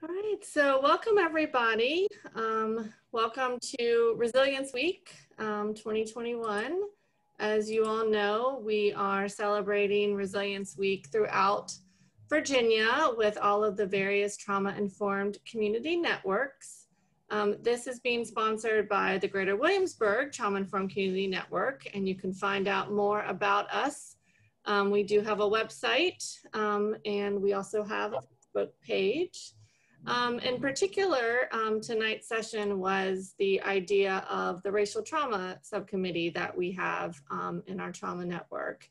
All right, so welcome everybody. Welcome to Resilience Week 2021. As you all know, we are celebrating Resilience Week throughout Virginia with all of the various trauma-informed community networks. This is being sponsored by the Greater Williamsburg Trauma-Informed Community Network, and you can find out more about us. We do have a website, and we also have a Facebook page. In particular, tonight's session was the idea of the racial trauma subcommittee that we have in our trauma network.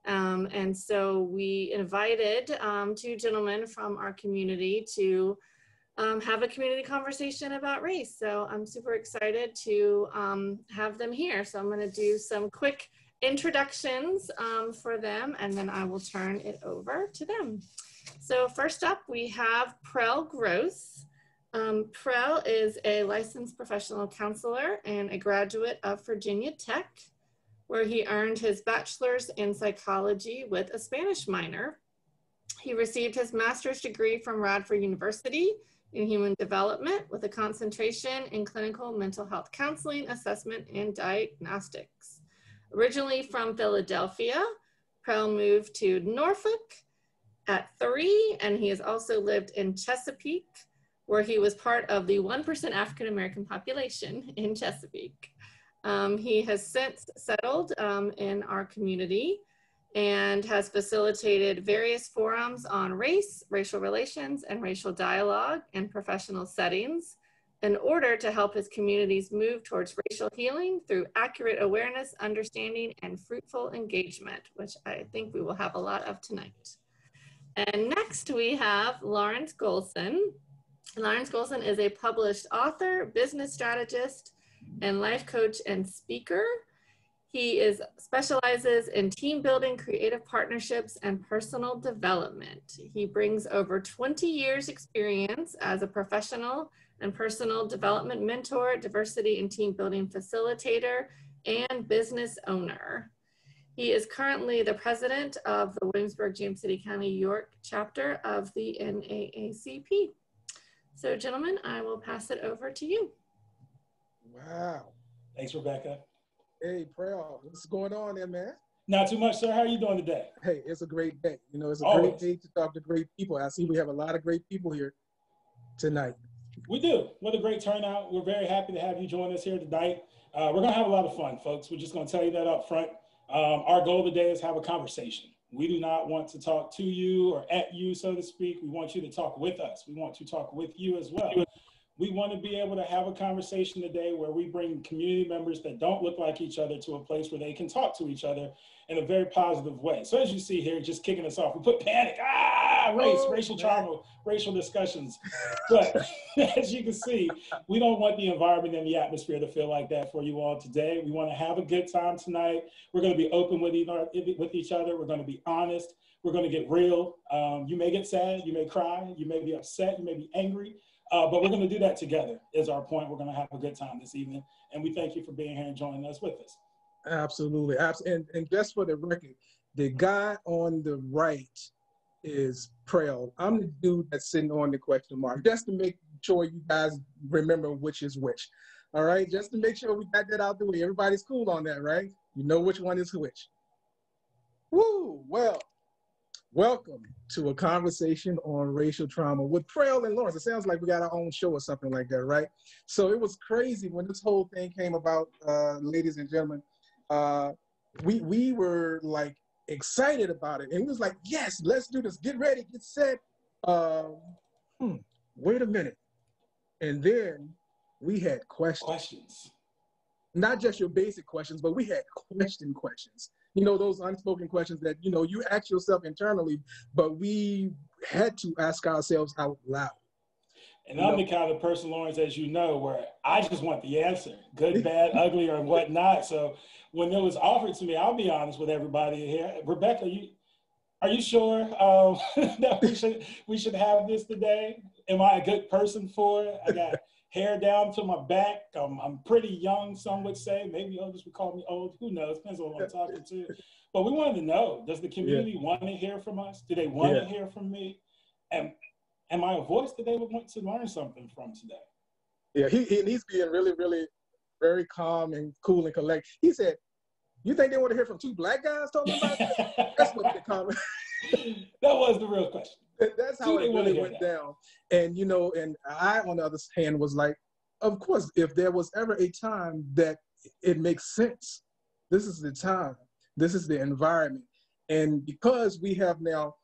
And so we invited two gentlemen from our community to have a community conversation about race. So I'm super excited to have them here. So I'm going to do some quick introductions for them, and then I will turn it over to them. So first up, we have Prell Gross. Prell is a licensed professional counselor and a graduate of Virginia Tech, where he earned his bachelor's in psychology with a Spanish minor. He received his master's degree from Radford University in human development with a concentration in clinical mental health counseling, assessment, and diagnostics. Originally from Philadelphia, Prell moved to Norfolk at 3, and he has also lived in Chesapeake, where he was part of the 1% African-American population in Chesapeake. He has since settled in our community and has facilitated various forums on race, racial relations, and racial dialogue in professional settings in order to help his communities move towards racial healing through accurate awareness, understanding, and fruitful engagement, which I think we will have a lot of tonight. And next we have Lawrence Gholson. Lawrence Gholson is a published author, business strategist, and life coach and speaker. He specializes in team building, creative partnerships, and personal development. He brings over 20 years experience as a professional and personal development mentor, diversity and team building facilitator, and business owner. He is currently the president of the Williamsburg, James City County, York chapter of the NAACP. So gentlemen, I will pass it over to you. Wow. Thanks, Rebecca. Hey, Prell, what's going on there, man? Not too much, sir. How are you doing today? Hey, it's a great day. You know, it's a Always. great day to talk to great people. I see we have a lot of great people here tonight. We do. What a great turnout. We're very happy to have you join us here tonight. We're going to have a lot of fun, folks. We're just going to tell you that up front. Our goal today is have a conversation. We do not want to talk to you or at you, so to speak. We want you to talk with us. We want to talk with you as well. We want to be able to have a conversation today where we bring community members that don't look like each other to a place where they can talk to each other in a very positive way. So as you see here, just kicking us off, we put panic, race, racial trauma, racial discussions. But as you can see, we don't want the environment and the atmosphere to feel like that for you all today. We want to have a good time tonight. We're going to be open with each other. We're going to be honest. We're going to get real. You may get sad, you may cry, you may be upset, you may be angry. But we're going to do that together is our point. We're going to have a good time this evening. And we thank you for being here and joining us with us. Absolutely. And just for the record, the guy on the right is Prell. I'm the dude that's sitting on the question mark, just to make sure you guys remember which is which. All right, just to make sure we got that out the way. Everybody's cool on that, right? You know which one is which. Woo, well. Welcome to a conversation on racial trauma with Prell and Lawrence. It sounds like we got our own show or something like that, right? So it was crazy when this whole thing came about, ladies and gentlemen. We were like excited about it. And we was like, yes, let's do this. Get ready, get set. Wait a minute. And then we had questions. Not just your basic questions, but we had questions. You know, those unspoken questions that, you know, you ask yourself internally, but we had to ask ourselves out loud. And I'm the kind of person, Lawrence, as you know, where I just want the answer, good, bad, ugly, or whatnot. So when it was offered to me, I'll be honest with everybody here. Rebecca, are you sure that we should have this today? Am I a good person for it? I got hair down to my back. I'm pretty young, some would say. Maybe others would call me old. Who knows? Depends on who I'm talking to. But we wanted to know, does the community want to hear from us? Do they want to hear from me? And Am I a voice that they would want to learn something from today? Yeah, he's being really, really very calm and cool and collected. He said, "You think they want to hear from two black guys talking about that?" That's what the comment. That was the real question. That's how it really went down. And, you know, and I, on the other hand, was like, of course, if there was ever a time that it makes sense, this is the time. This is the environment. And because we have now,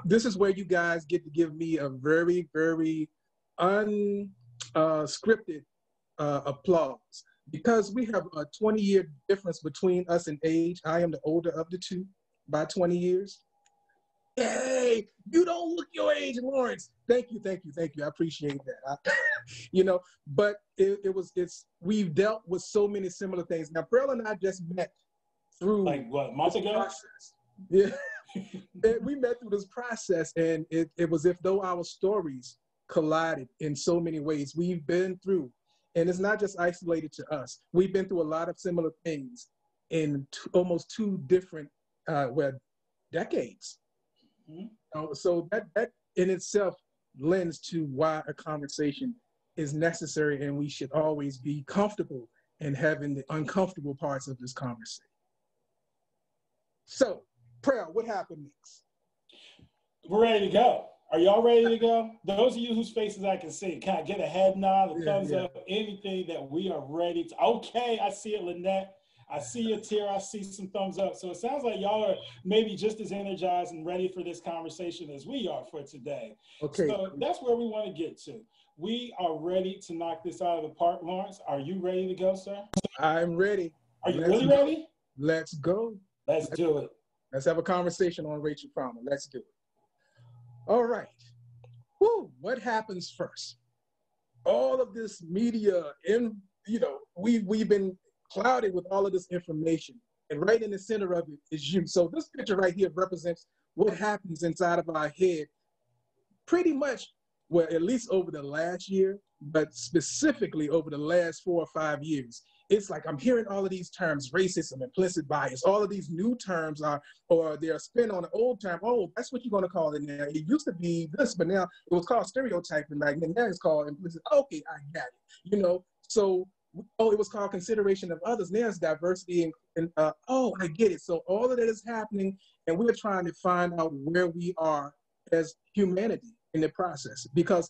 this is where you guys get to give me a very, very unscripted applause. Because we have a 20-year difference between us in age. I am the older of the two by 20 years. Hey, you don't look your age, Lawrence. Thank you. I appreciate that. You know, but we've dealt with so many similar things. Now, Prell and I just met through like what, months ago? Process. Yeah, we met through this process, and it was as though our stories collided in so many ways. We've been through, and it's not just isolated to us. We've been through a lot of similar things in almost two different decades. So that in itself lends to why a conversation is necessary, and we should always be comfortable in having the uncomfortable parts of this conversation. So, Prell, what happened next? We're ready to go. Are y'all ready to go? Those of you whose faces I can see, can I get a head nod, a thumbs up, anything that we are ready to? Okay, I see it, Lynette. I see a tear, I see some thumbs up. So it sounds like y'all are maybe just as energized and ready for this conversation as we are for today. Okay. So that's where we want to get to. We are ready to knock this out of the park, Lawrence. Are you ready to go, sir? I'm ready. Are you really ready? Let's go. Let's do it. Let's have a conversation on Rachel Palmer. Let's do it. All right. Whew, what happens first? All of this media, we've been clouded with all of this information, and right in the center of it is you. So this picture right here represents what happens inside of our head pretty much, well, at least over the last year, but specifically over the last 4 or 5 years. It's like I'm hearing all of these terms: racism, implicit bias. All of these new terms they're spin on an old term. Oh, that's what you're going to call it now. It used to be this, but now it was called stereotyping. Like, and now it's called implicit. Okay, I got it. You know, so it was called consideration of others. Now it's diversity, and I get it. So all of that is happening, and we're trying to find out where we are as humanity in the process, because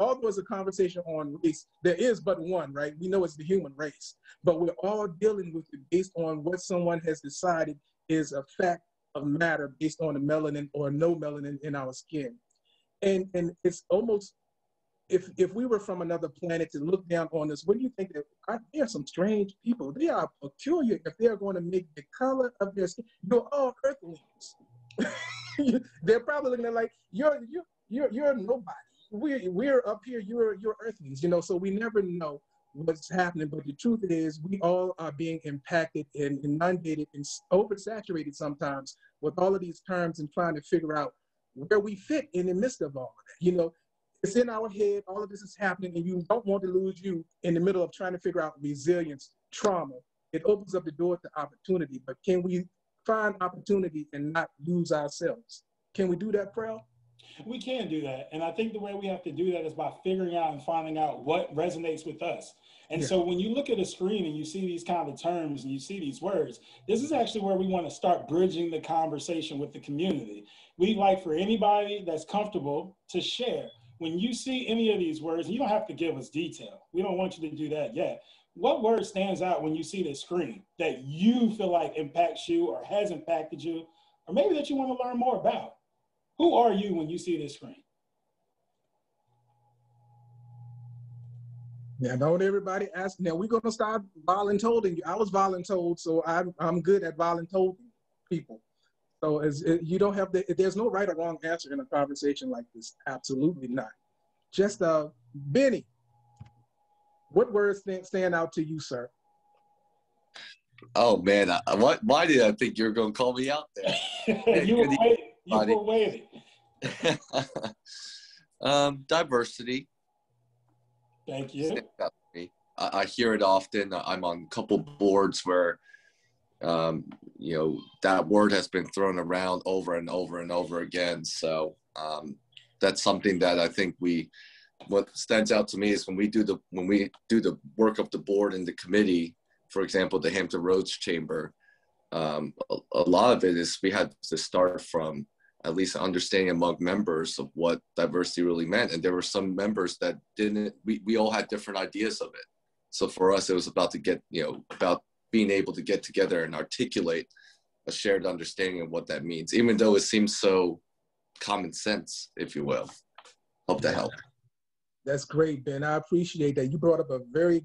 although it's a conversation on race, there is but one, right? We know it's the human race, but we're all dealing with it based on what someone has decided is a fact of matter based on the melanin or no melanin in our skin. And it's almost, if we were from another planet to look down on this, what do you think? That there are some strange people. They are peculiar if they're going to make the color of their skin. You're all earthlings. They're probably looking at like, you're nobody. We're up here, you're earthlings, so we never know what's happening. But the truth is, we all are being impacted and inundated and oversaturated sometimes with all of these terms and trying to figure out where we fit in the midst of all of that. It's in our head, all of this is happening, and you don't want to lose you in the middle of trying to figure out resilience, trauma. It opens up the door to opportunity, but can we find opportunity and not lose ourselves? Can we do that, Prell? We can do that. And I think the way we have to do that is by figuring out and finding out what resonates with us. And so when you look at a screen and you see these kind of terms and you see these words, this is actually where we want to start bridging the conversation with the community. We'd like for anybody that's comfortable to share. When you see any of these words, you don't have to give us detail. We don't want you to do that yet. What word stands out when you see the screen that you feel like impacts you or has impacted you, or maybe that you want to learn more about? Who are you when you see this screen? Yeah, don't everybody ask. Now we're gonna start voluntolding you. I was voluntold, so I'm good at voluntolding people. So you don't have there's no right or wrong answer in a conversation like this. Absolutely not. Just Benny, what words stand out to you, sir? Oh man, why did I think you were gonna call me out there? You were waiting. Diversity. Thank you. I hear it often. I'm on a couple boards where, that word has been thrown around over and over and over again. So that's something that I think what stands out to me is when we do the work of the board and the committee, for example, the Hampton Roads Chamber, a lot of it is we had to start from at least understanding among members of what diversity really meant. And there were some members that we all had different ideas of it. So for us, it was about about being able to get together and articulate a shared understanding of what that means, even though it seems so common sense, if you will. Hope that helped. That's great, Ben. I appreciate that. You brought up a very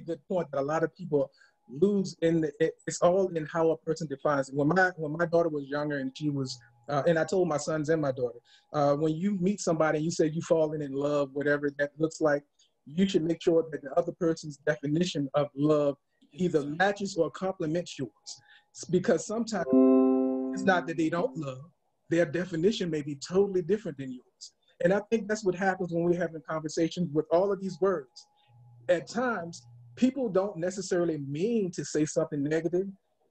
good point that a lot of people lose it's all in how a person defines it. When my daughter was younger and she was, and I told my sons and my daughter, when you meet somebody and you say you've fallen in love, whatever that looks like, you should make sure that the other person's definition of love either matches or complements yours. Because sometimes it's not that they don't love, their definition may be totally different than yours. And I think that's what happens when we're having conversations with all of these words. At times, people don't necessarily mean to say something negative.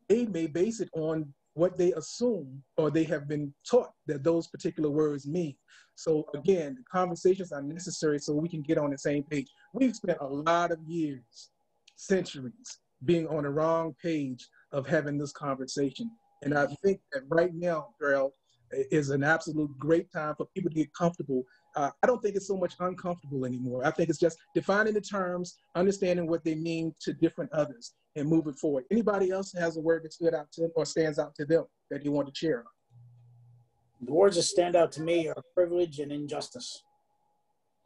They may base it on what they assume or they have been taught that those particular words mean. So again, the conversations are necessary so we can get on the same page. We've spent a lot of years, centuries, being on the wrong page of having this conversation. And I think that right now, Prell, is an absolute great time for people to get comfortable. I don't think it's so much uncomfortable anymore. I think it's just defining the terms, understanding what they mean to different others, and moving forward. Anybody else has a word that stood out to them or stands out to them that they want to share? The words that stand out to me are privilege and injustice.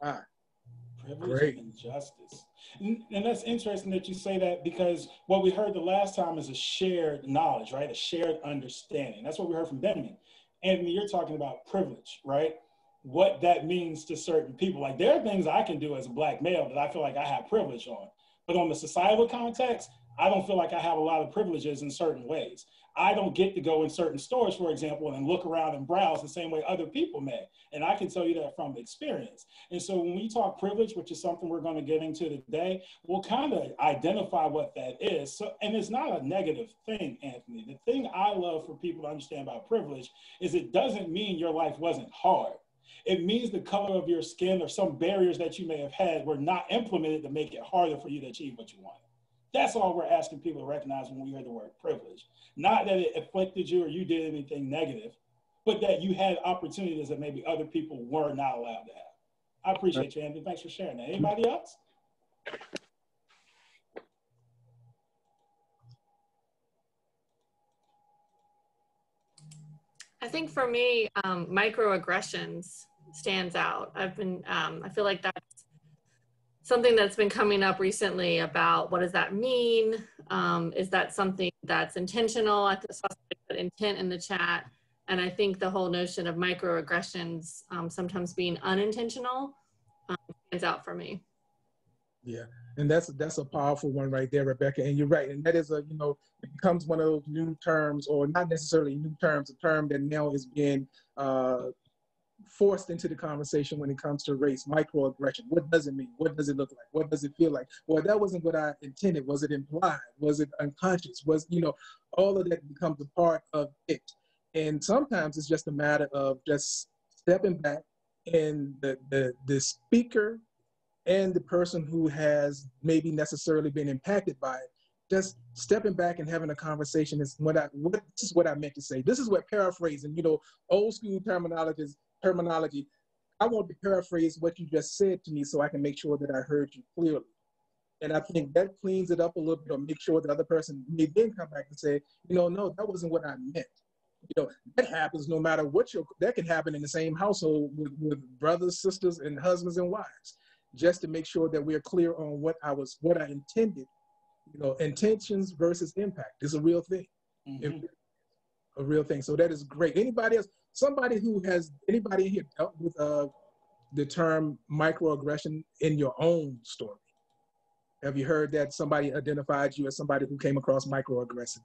Privilege Great. and injustice. And that's interesting that you say that, because what we heard the last time is a shared knowledge, right? A shared understanding. That's what we heard from Benjamin. Anthony, you're talking about privilege, right? What that means to certain people. Like, there are things I can do as a Black male that I feel like I have privilege on. But on the societal context, I don't feel like I have a lot of privileges in certain ways. I don't get to go in certain stores, for example, and look around and browse the same way other people may. And I can tell you that from experience. And so when we talk privilege, which is something we're going to get into today, we'll kind of identify what that is. So, and it's not a negative thing, Anthony. The thing I love for people to understand about privilege is it doesn't mean your life wasn't hard. It means the color of your skin or some barriers that you may have had were not implemented to make it harder for you to achieve what you want. That's all we're asking people to recognize when we hear the word privilege. Not that it afflicted you or you did anything negative, but that you had opportunities that maybe other people were not allowed to have. I appreciate you, Anthony. Thanks for sharing that. Anybody else? I think for me, microaggressions stands out. I feel like that's something that's been coming up recently about what does that mean? Is that something that's intentional? I saw somebody put intent in the chat. And I think the whole notion of microaggressions sometimes being unintentional stands out for me. Yeah, and that's a powerful one right there, Rebecca. And you're right. And that is it becomes one of those new terms, or not necessarily new terms, a term that now is being forced into the conversation when it comes to race. Microaggression. What does it mean? What does it look like? What does it feel like? Well, that wasn't what I intended. Was it implied? Was it unconscious? All of that becomes a part of it. And sometimes it's just a matter of just stepping back, and the speaker and the person who has maybe necessarily been impacted by it, just stepping back and having a conversation is this is what I meant to say. This is what paraphrasing, old school terminology. I want to paraphrase what you just said to me so I can make sure that I heard you clearly. And I think that cleans it up a little bit, or make sure the other person may then come back and say, no, that wasn't what I meant. That happens no matter that can happen in the same household with brothers, sisters, and husbands and wives, just to make sure that we're clear on what I intended. Intentions versus impact is a real thing. Mm-hmm. A real thing. So that is great. Anybody else? Anybody in here dealt with the term microaggression in your own story? Have you heard that somebody identified you as somebody who came across microaggressive?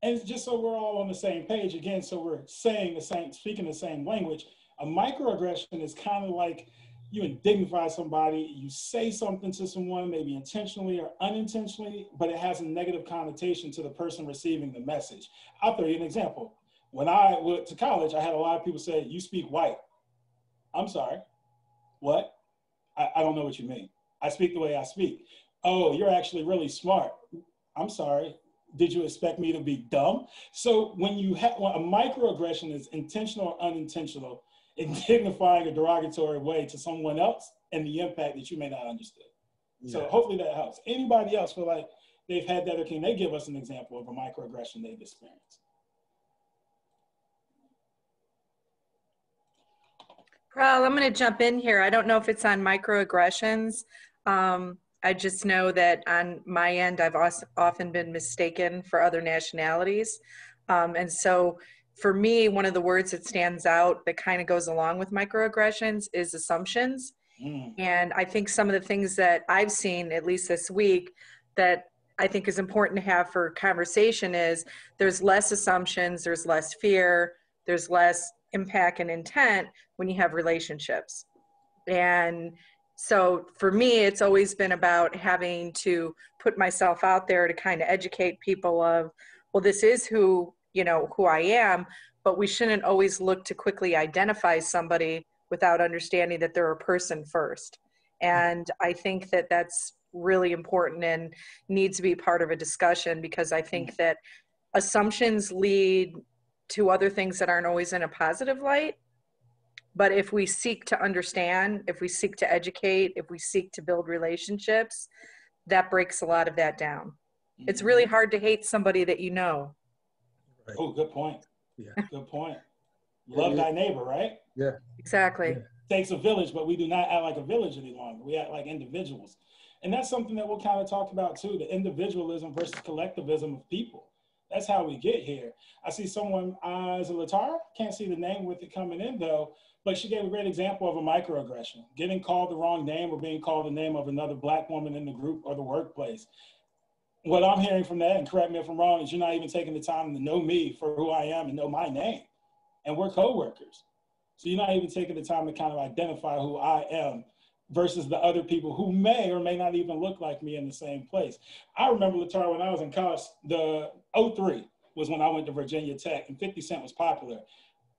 And just so we're all on the same page again, so we're speaking the same language, a microaggression is kind of like you indignify somebody, you say something to someone, maybe intentionally or unintentionally, but it has a negative connotation to the person receiving the message. I'll throw you an example. When I went to college, I had a lot of people say, "You speak white." I'm sorry. What? I don't know what you mean. I speak the way I speak. Oh, you're actually really smart. I'm sorry. Did you expect me to be dumb? So when you have a microaggression is intentional or unintentional, in dignifying a derogatory way to someone else and the impact that you may not understand. Yeah. So hopefully that helps. Anybody else feel like they've had that, or can they give us an example of a microaggression they've experienced? Prell, I'm going to jump in here. I don't know if it's on microaggressions. I just know that on my end, I've often been mistaken for other nationalities. And so for me, one of the words that stands out that kind of goes along with microaggressions is assumptions. And I think some of the things that I've seen, at least this week, that I think is important to have for conversation is there's less assumptions, there's less fear, there's less impact and intent when you have relationships. And so for me, it's always been about having to put myself out there to kind of educate people of, well, this is who I am, but we shouldn't always look to quickly identify somebody without understanding that they're a person first. And I think that that's really important and needs to be part of a discussion, because I think that assumptions lead to other things that aren't always in a positive light. But if we seek to understand, if we seek to educate, if we seek to build relationships, that breaks a lot of that down. It's really hard to hate somebody that you know. Right. Oh, good point. Yeah. Good point. Love thy neighbor, right? Yeah. Exactly. Yeah. Takes a village, but we do not act like a village any longer. We act like individuals. And that's something that we'll kind of talk about too, the individualism versus collectivism of people. That's how we get here. I see someone, is it Latara? Can't see the name with it coming in though, but she gave a great example of a microaggression, getting called the wrong name or being called the name of another Black woman in the group or the workplace. What I'm hearing from that, and correct me if I'm wrong, is you're not even taking the time to know me for who I am and know my name. And we're coworkers. So you're not even taking the time to kind of identify who I am versus the other people who may or may not even look like me in the same place. I remember, Latara, when I was in college, the 03 was when I went to Virginia Tech, and 50 Cent was popular.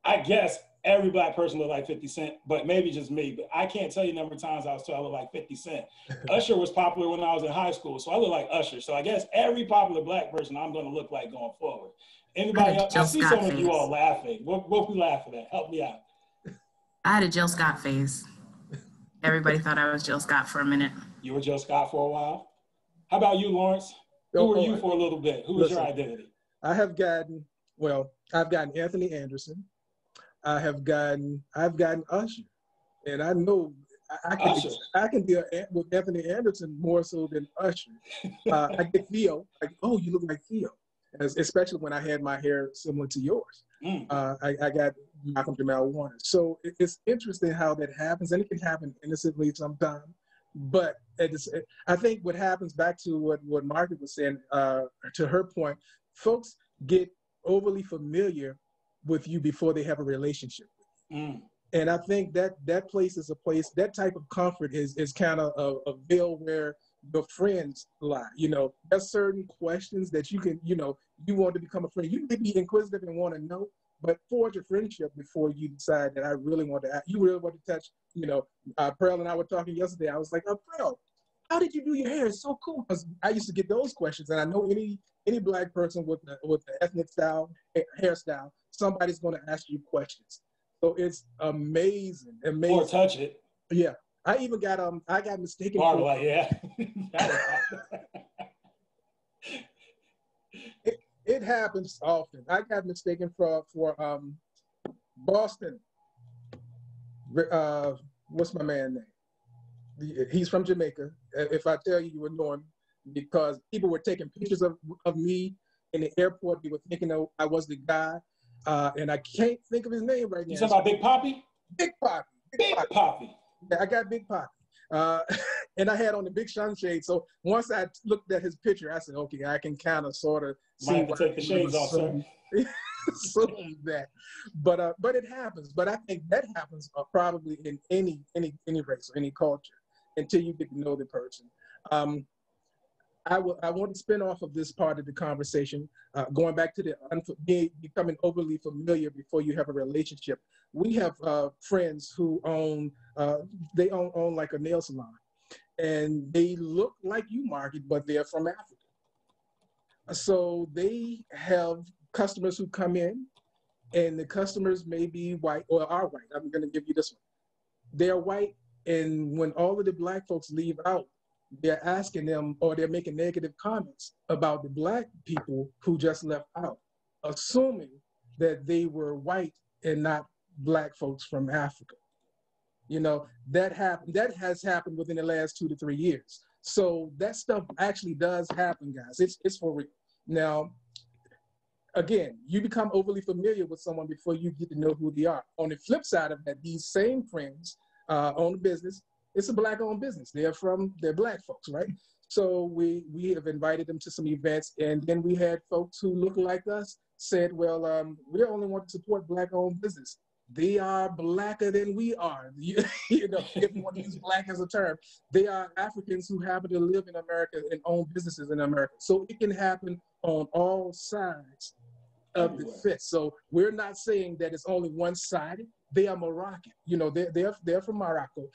I guess every Black person looked like 50 Cent, but maybe just me. But I can't tell you the number of times I was told I looked like 50 Cent. Usher was popular when I was in high school, so I look like Usher. So I guess every popular Black person I'm going to look like going forward. Anybody else? I see some of you all laughing. What we laughing at? Help me out. I had a Jill Scott phase. Everybody thought I was Jill Scott for a minute. You were Jill Scott for a while. How about you, Lawrence? Who were you for a little bit? Who was your identity? I've gotten Anthony Anderson. I've gotten Usher. And I know I can deal with Anthony Anderson more so than Usher. I get Theo, like, oh, you look like Theo. Especially when I had my hair similar to yours. I got Malcolm Jamal Warner. So it's interesting how that happens, and it can happen innocently sometimes. But I think what happens, back to what Margaret was saying, to her point, folks get overly familiar with you before they have a relationship with you. And I think that place is a place, that type of comfort is kind of a veil where your friends lie. There's certain questions that you can, you want to become a friend. You may be inquisitive and want to know, but forge a friendship before you decide that I really want to, you really want to touch, Prell and I were talking yesterday. I was like, oh, Prell, how did you do your hair? It's so cool. Because I used to get those questions, and I know any Black person with the ethnic style, hairstyle, somebody's going to ask you questions. So it's amazing. Or touch it. Yeah. I even got I got mistaken for, like, yeah. it happens often. I got mistaken for Boston. What's my man's name? He's from Jamaica. If I tell you, you would know him, because people were taking pictures of me in the airport. They were thinking I was the guy, and I can't think of his name right now. You talking about Big Poppy? Big Poppy. Big Poppy. Yeah, I got Big Poppy. And I had on the big sunshade. So once I looked at his picture, I said, okay, I can kind of sort of see why take the shades off, sir. So that. But it happens. But I think that happens probably in any race or any culture until you get to know the person. I want to spin off of this part of the conversation, going back to the becoming overly familiar before you have a relationship. we have friends who own, they own like a nail salon, and they look like you, Margaret, but they're from Africa. So they have customers who come in, and the customers may be white or are white. I'm going to give you this one. They're white, and when all of the Black folks leave out, they're asking them, or they're making negative comments about the Black people who just left out, assuming that they were white and not Black folks from Africa. You know, that has happened within the last 2 to 3 years. So that stuff actually does happen, guys. It's for real. Now, again, you become overly familiar with someone before you get to know who they are. On the flip side of that, these same friends own a business. It's a Black-owned business. They're Black folks, right? So we have invited them to some events, and then we had folks who look like us said, well, we only want to support Black-owned business. They are Blacker than we are. You know, if you want to use Black as a term, they are Africans who happen to live in America and own businesses in America. So it can happen on all sides of the fence. So we're not saying that it's only one-sided. They are Moroccan. You know, they're from Morocco,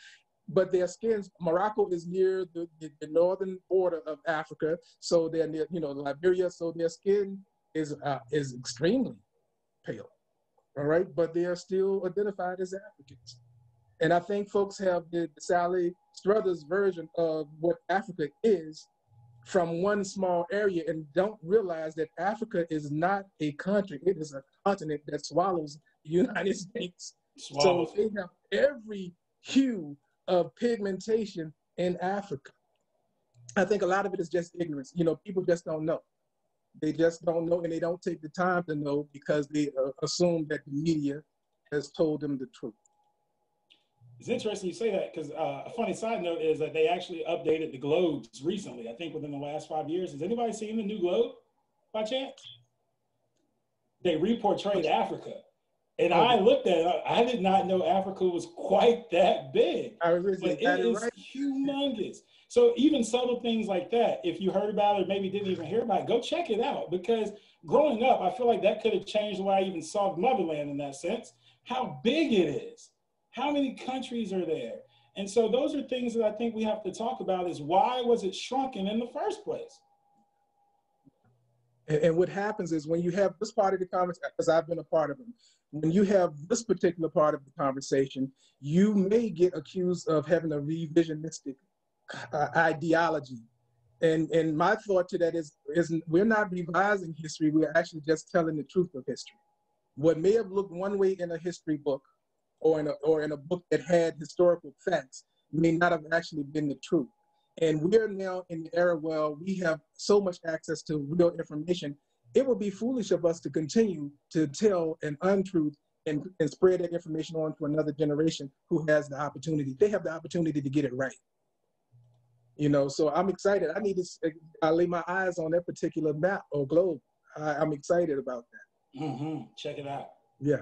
but their skins, Morocco is near the northern border of Africa. So they're near, you know, Liberia. So their skin is extremely pale. All right, but they are still identified as Africans. And I think folks have the Sally Struthers version of what Africa is from one small area and don't realize that Africa is not a country. It is a continent that swallows the United States. So they have every hue of pigmentation in Africa. I think a lot of it is just ignorance. You know, people just don't know. They just don't know, and they don't take the time to know because they assume that the media has told them the truth. It's interesting you say that because a funny side note is that they actually updated the globes recently, I think within the last 5 years. Has anybody seen the new globe by chance? They reportrayed Africa. And I looked at it, I did not know Africa was quite that big. But it is humongous. So even subtle things like that, if you heard about it or maybe didn't even hear about it, go check it out. Because growing up, I feel like that could have changed the way I even saw motherland in that sense. How big it is. How many countries are there? And so those are things that I think we have to talk about is why was it shrunken in the first place? And what happens is when you have this part of the conversation, because I've been a part of them, when you have this particular part of the conversation, you may get accused of having a revisionistic ideology. And my thought to that is we're not revising history, we're actually just telling the truth of history. What may have looked one way in a history book or in a book that had historical facts may not have actually been the truth. And we're now in the era where we have so much access to real information, it would be foolish of us to continue to tell an untruth and spread that information on to another generation who has the opportunity. They have the opportunity to get it right. You know, so I'm excited. I need to lay my eyes on that particular map or globe. I'm excited about that. Mm-hmm. Check it out. Yeah.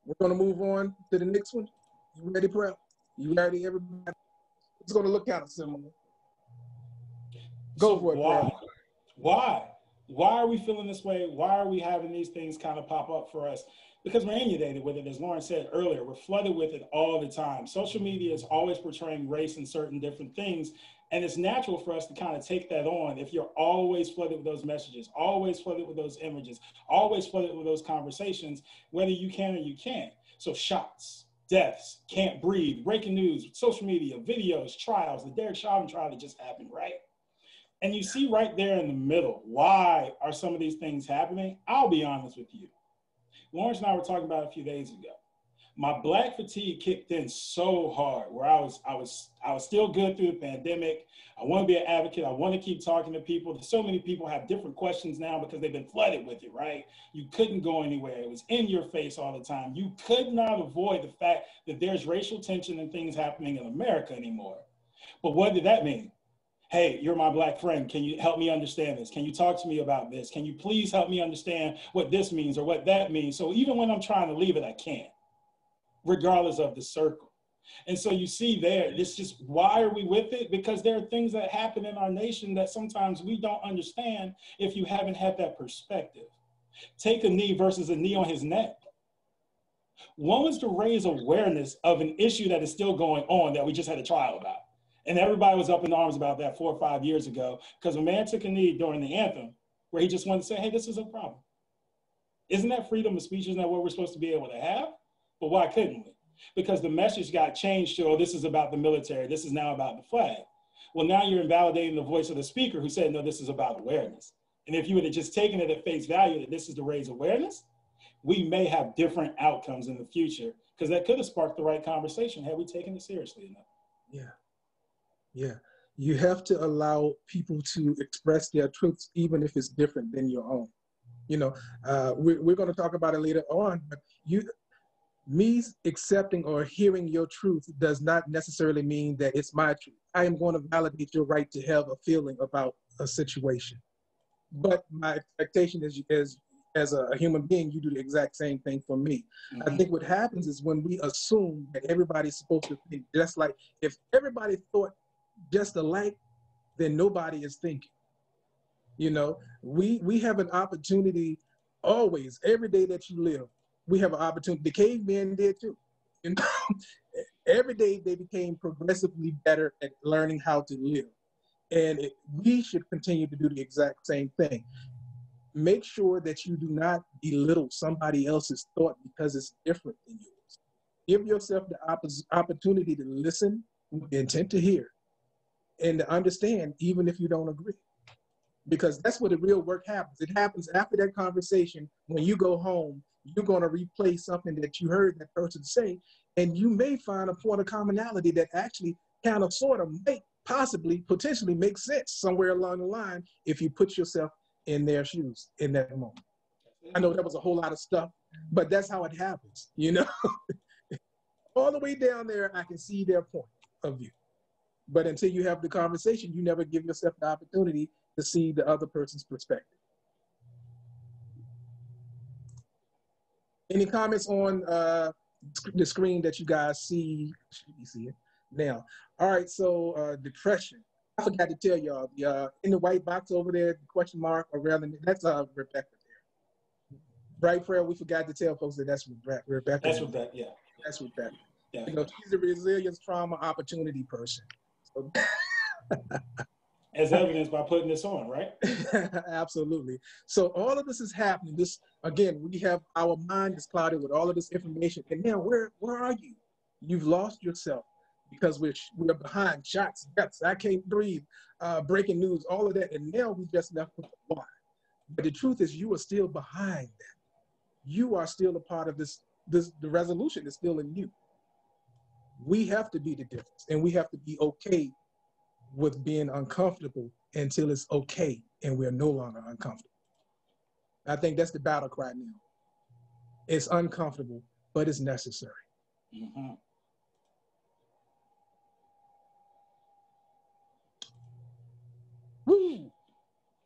We're going to move on to the next one. You ready, Prell? You ready, everybody? It's going to look kind of similar. Go for it, Prell. Why are we feeling this way? Why are we having these things kind of pop up for us? Because we're inundated with it. As Lauren said earlier, we're flooded with it all the time. Social media is always portraying race and certain different things. And it's natural for us to kind of take that on if you're always flooded with those messages, always flooded with those images, always flooded with those conversations, whether you can or you can't. So shots, deaths, can't breathe, breaking news, social media, videos, trials, the Derek Chauvin trial that just happened, right? And you see right there in the middle, why are some of these things happening? I'll be honest with you. Lawrence and I were talking about it a few days ago. My Black fatigue kicked in so hard where I was still good through the pandemic. I want to be an advocate. I want to keep talking to people. So many people have different questions now because they've been flooded with it, right? You couldn't go anywhere. It was in your face all the time. You could not avoid the fact that there's racial tension and things happening in America anymore. But what did that mean? Hey, you're my Black friend. Can you help me understand this? Can you talk to me about this? Can you please help me understand what this means or what that means? So even when I'm trying to leave it, I can't, regardless of the circle. And so you see there, it's just, why are we with it? Because there are things that happen in our nation that sometimes we don't understand if you haven't had that perspective. take a knee versus a knee on his neck. One was to raise awareness of an issue that is still going on that we just had a trial about. And everybody was up in arms about that 4 or 5 years ago because a man took a knee during the anthem where he just wanted to say, hey, this is a problem. Isn't that freedom of speech? Isn't that what we're supposed to be able to have? But why couldn't we? Because the message got changed to, oh, this is about the military. This is now about the flag. Well, now you're invalidating the voice of the speaker who said, no, this is about awareness. And if you would have just taken it at face value that this is to raise awareness, we may have different outcomes in the future because that could have sparked the right conversation had we taken it seriously enough. Yeah. Yeah. You have to allow people to express their truths, even if it's different than your own. You know, we're going to talk about it later on, but me accepting or hearing your truth does not necessarily mean that it's my truth. I am going to validate your right to have a feeling about a situation. But my expectation is, as a human being, you do the exact same thing for me. I think what happens is when we assume that everybody's supposed to think just like, if everybody thought just alike, then nobody is thinking. You know, we have an opportunity always, every day that you live, we have an opportunity. The cavemen did too. You know, every day they became progressively better at learning how to live. And we should continue to do the exact same thing. Make sure that you do not belittle somebody else's thought because it's different than yours. Give yourself the opportunity to listen with the intent to hear and to understand, even if you don't agree. Because that's where the real work happens. It happens after that conversation. When you go home, you're going to replay something that you heard that person say, and you may find a point of commonality that actually kind of sort of might possibly, potentially make sense somewhere along the line if you put yourself in their shoes in that moment. I know that was a whole lot of stuff, but that's how it happens, you know? All the way down there, I can see their point of view. But until you have the conversation, you never give yourself the opportunity to see the other person's perspective. Any comments on the screen that you guys see? Should be seeing now. All right, so depression. I forgot to tell y'all, in the white box over there, the question mark, or rather, that's Rebecca there. Right, Prell? We forgot to tell folks that that's Rebecca. That's Rebecca, yeah. That's Rebecca. Yeah. You know, she's a resilience, trauma, opportunity person. So, as evidenced by putting this on, right? Absolutely. So all of this is happening. This, again, we have our mind is clouded with all of this information. And now where are you? You've lost yourself because we're behind shots, deaths, I can't breathe, breaking news, all of that. And now we just left with the why. But the truth is you are still behind that. You are still a part of this, the resolution is still in you. We have to be the difference, and we have to be okay with being uncomfortable until it's okay and we're no longer uncomfortable. I think that's the battle cry now. It's uncomfortable, but it's necessary. Mm-hmm. Woo!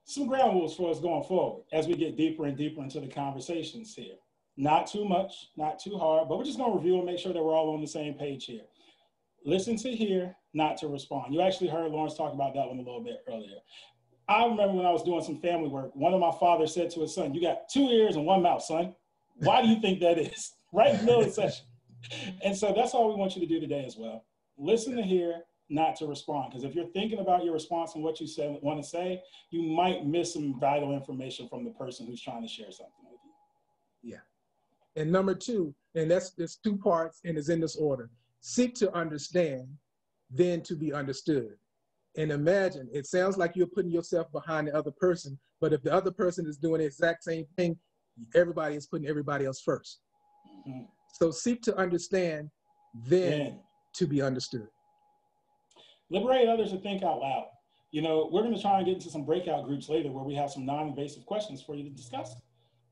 Some ground rules for us going forward as we get deeper and deeper into the conversations here. Not too much, not too hard, but we're just going to review and make sure that we're all on the same page here. Listen to hear, not to respond. You actually heard Lawrence talk about that one a little bit earlier. I remember when I was doing some family work, one of my fathers said to his son, you got 2 ears and 1 mouth, son. Why do you think that is? Right in the middle of the session. And so that's all we want you to do today as well. Listen to hear, not to respond. Because if you're thinking about your response and what you want to say, you might miss some vital information from the person who's trying to share something with you. Yeah. And number 2, and there's 2 parts and it's in this order. Seek to understand, then to be understood. And imagine, it sounds like you're putting yourself behind the other person, but if the other person is doing the exact same thing, everybody is putting everybody else first. Mm-hmm. So seek to understand, then to be understood. Liberate others to think out loud. You know, we're going to try and get into some breakout groups later where we have some non-invasive questions for you to discuss.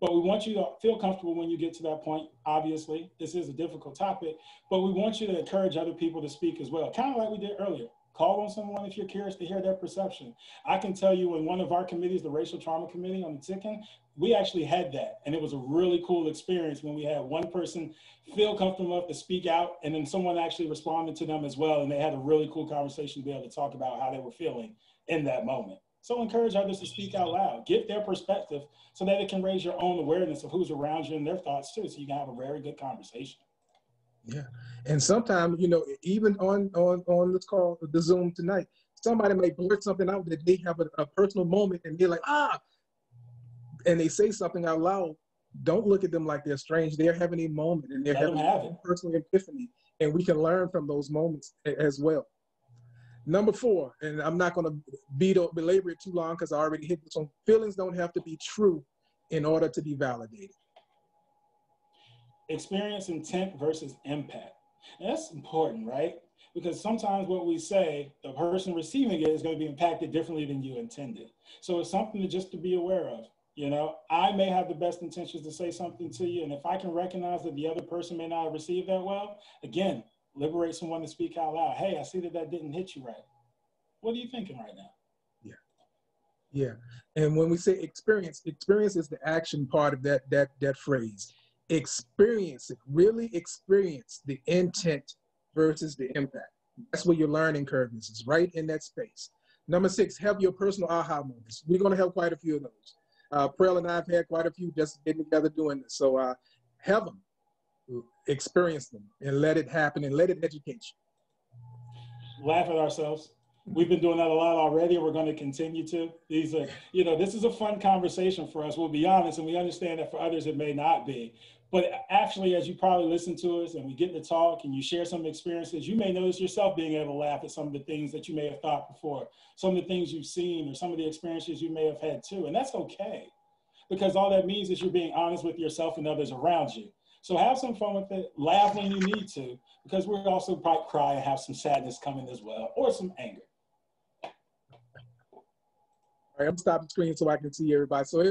But we want you to feel comfortable when you get to that point. Obviously, this is a difficult topic, but we want you to encourage other people to speak as well, kind of like we did earlier. Call on someone if you're curious to hear their perception. I can tell you in one of our committees, the Racial Trauma Committee on the Ticking, we actually had that. And it was a really cool experience when we had one person feel comfortable enough to speak out, and then someone actually responded to them as well. And they had a really cool conversation to be able to talk about how they were feeling in that moment. So encourage others to speak out loud, get their perspective so that it can raise your own awareness of who's around you and their thoughts too, so you can have a very good conversation. Yeah, and sometimes, you know, even on let's call the Zoom tonight, somebody may blurt something out that they have a personal moment and they're like, ah, and they say something out loud. Don't look at them like they're strange. They're having a moment and they're Let them having have a it. personal epiphany, and we can learn from those moments as well. Number 4, and I'm not going to belabor it too long because I already hit this one. Feelings don't have to be true in order to be validated. Experience intent versus impact. And that's important, right? Because sometimes what we say, the person receiving it is going to be impacted differently than you intended. So it's something just to be aware of. You know, I may have the best intentions to say something to you, and if I can recognize that the other person may not have received that well, again, liberate someone to speak out loud. Hey, I see that that didn't hit you right. What are you thinking right now? Yeah, and when we say experience is the action part of that phrase. Experience it, really experience the intent versus the impact. That's where your learning curve is right in that space. Number 6, have your personal aha moments. We're going to have quite a few of those. Prell and I have had quite a few just getting together doing this. So have them, experience them, and let it happen, and let it educate you. Laugh at ourselves. We've been doing that a lot already. We're going to continue to. These are, you know, this is a fun conversation for us. We'll be honest, and we understand that for others it may not be. But actually, as you probably listen to us and we get to talk and you share some experiences, you may notice yourself being able to laugh at some of the things that you may have thought before, some of the things you've seen, or some of the experiences you may have had too. And that's okay, because all that means is you're being honest with yourself and others around you. So have some fun with it. Laugh when you need to, because we're also probably cry and have some sadness coming as well, or some anger. All right, I'm stopping the screen so I can see everybody. So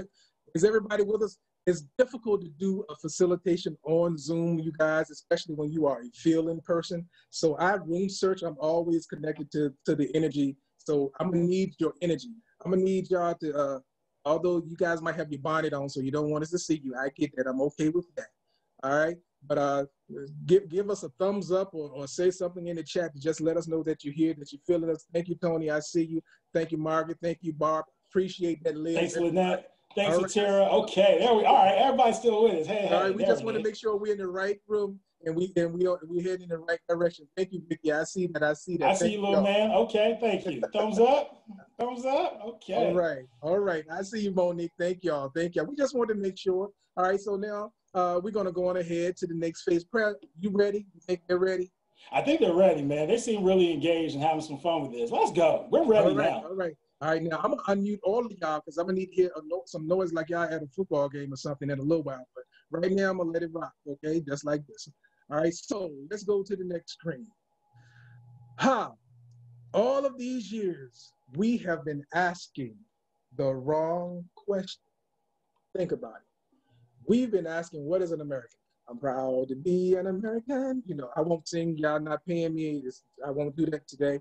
is everybody with us? It's difficult to do a facilitation on Zoom, you guys, especially when you are a field-in person. So I research, I'm always connected to the energy. So I'm gonna need your energy. I'm gonna need y'all to, although you guys might have your bonnet on, so you don't want us to see you, I get that, I'm okay with that. All right, but give us a thumbs up or say something in the chat to just let us know that you're here, that you're feeling us. Thank you, Tony, I see you. Thank you, Margaret, thank you, Barb. Appreciate that, Liz. Thanks, Lynette. Thanks, All right. Atira. Okay, there we. All right, everybody's still with us. Hey, All right, we just we want to make sure we're in the right room and we head in the right direction. Thank you, Vicky. I see that. I see that. I see you, little man. Okay, thank you. Thumbs up. Thumbs up. Okay. All right. All right. I see you, Monique. Thank y'all. Thank y'all. We just want to make sure. All right. So now we're gonna go on ahead to the next phase. Prell, you ready? You think they're ready? I think they're ready, man. They seem really engaged and having some fun with this. Let's go. We're ready now. All right. All right, now I'm gonna unmute all of y'all because I'm gonna need to hear some noise like y'all at a football game or something in a little while. But right now I'm gonna let it rock, okay? Just like this. All right, so let's go to the next screen. All of these years, we have been asking the wrong question. Think about it. We've been asking, what is an American? I'm proud to be an American. You know, I won't sing, y'all not paying me. I won't do that today.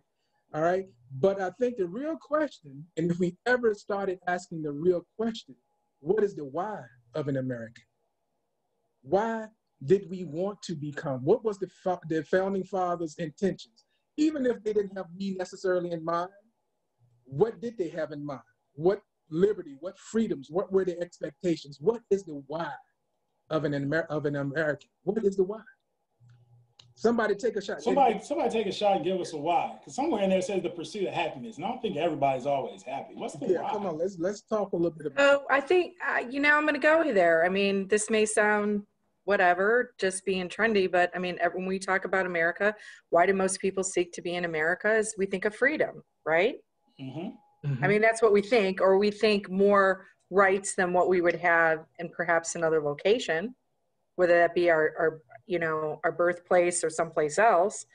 All right, but I think the real question, and if we ever started asking the real question, what is the why of an American? Why did we want to become? What was the founding fathers' intentions? Even if they didn't have me necessarily in mind, what did they have in mind? What liberty, what freedoms, what were their expectations? What is the why of an American? What is the why? Somebody take a shot. Somebody take a shot and give us a why. Because somewhere in there says the pursuit of happiness. And I don't think everybody's always happy. What's the why? Come on, let's talk a little bit about Oh, I think, you know, I'm going to go there. I mean, this may sound whatever, just being trendy, but I mean, when we talk about America, why do most people seek to be in America? Is we think of freedom, right? Mm-hmm. I mean, that's what we think, or we think more rights than what we would have in perhaps another location, whether that be our you know, our birthplace or someplace else.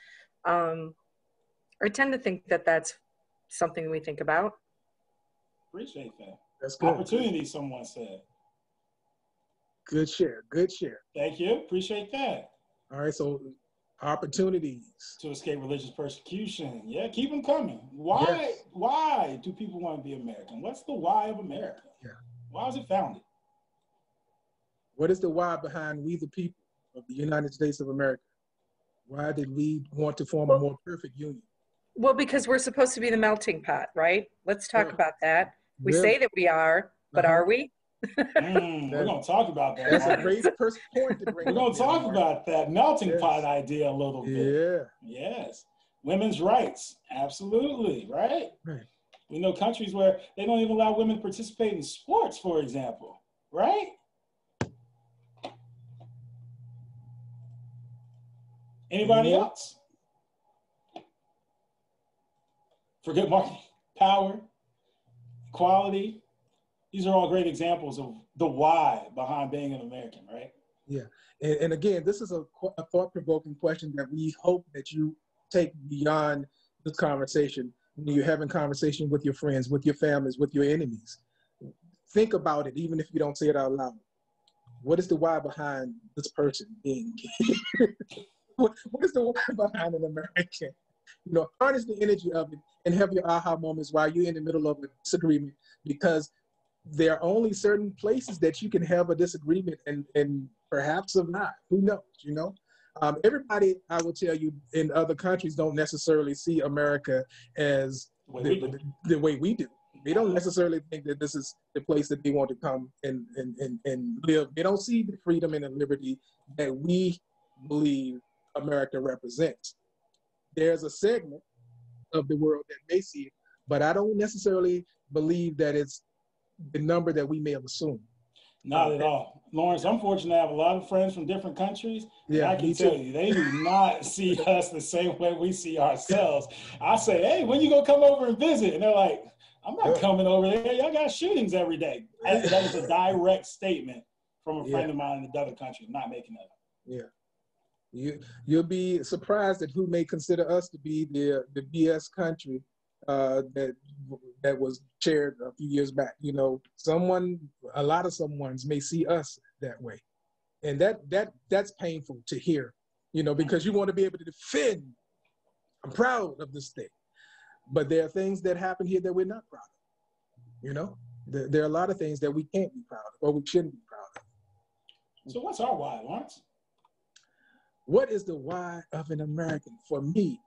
I tend to think that that's something we think about. Appreciate that. That's good. Opportunity, someone said. Good share. Good share. Thank you. Appreciate that. All right. So opportunities to escape religious persecution. Yeah, keep them coming. Why? Yes. Why do people want to be American? What's the why of America? Yeah. Why was it founded? What is the why behind we the people of the United States of America? Why did we want to form a more perfect union? Well, because we're supposed to be the melting pot, right? Let's talk Yeah. about that. We Really? say that we are, but are we? We're going to talk about that. That's a Mark. great first point to bring We're going up to there, talk Mark. about that melting Yes. pot idea a little bit. Yeah. Yes. Women's rights. Absolutely. Right? Right. We know countries where they don't even allow women to participate in sports, for example. Right? Anybody else? For good marketing, power, equality. These are all great examples of the why behind being an American, right? Yeah. And again, this is a thought-provoking question that we hope that you take beyond this conversation when you're having conversation with your friends, with your families, with your enemies. Think about it, even if you don't say it out loud. What is the why behind this person being what is the why behind an American? You know, harness the energy of it and have your aha moments while you're in the middle of a disagreement, because there are only certain places that you can have a disagreement and perhaps of not. Who knows, you know? Everybody, I will tell you, in other countries don't necessarily see America as the way we do. They don't necessarily think that this is the place that they want to come and live. They don't see the freedom and the liberty that we believe America represents. There's a segment of the world that may see it, but I don't necessarily believe that it's the number that we may have assumed. Not at all. Lawrence, I'm fortunate to have a lot of friends from different countries. Yeah, I can tell you, they do not see us the same way we see ourselves. I say, hey, when you gonna come over and visit? And they're like, I'm not coming over there. Y'all got shootings every day. That was a direct statement from a friend of mine in another country. I'm not making that up. Yeah. You'll be surprised at who may consider us to be the BS country that was shared a few years back. You know, a lot of someones may see us that way, and that's painful to hear. You know, because you want to be able to defend. I'm proud of this state, but there are things that happen here that we're not proud of. You know, there are a lot of things that we can't be proud of, or we shouldn't be proud of. So what's our why, Lawrence? What is the why of an American? For me,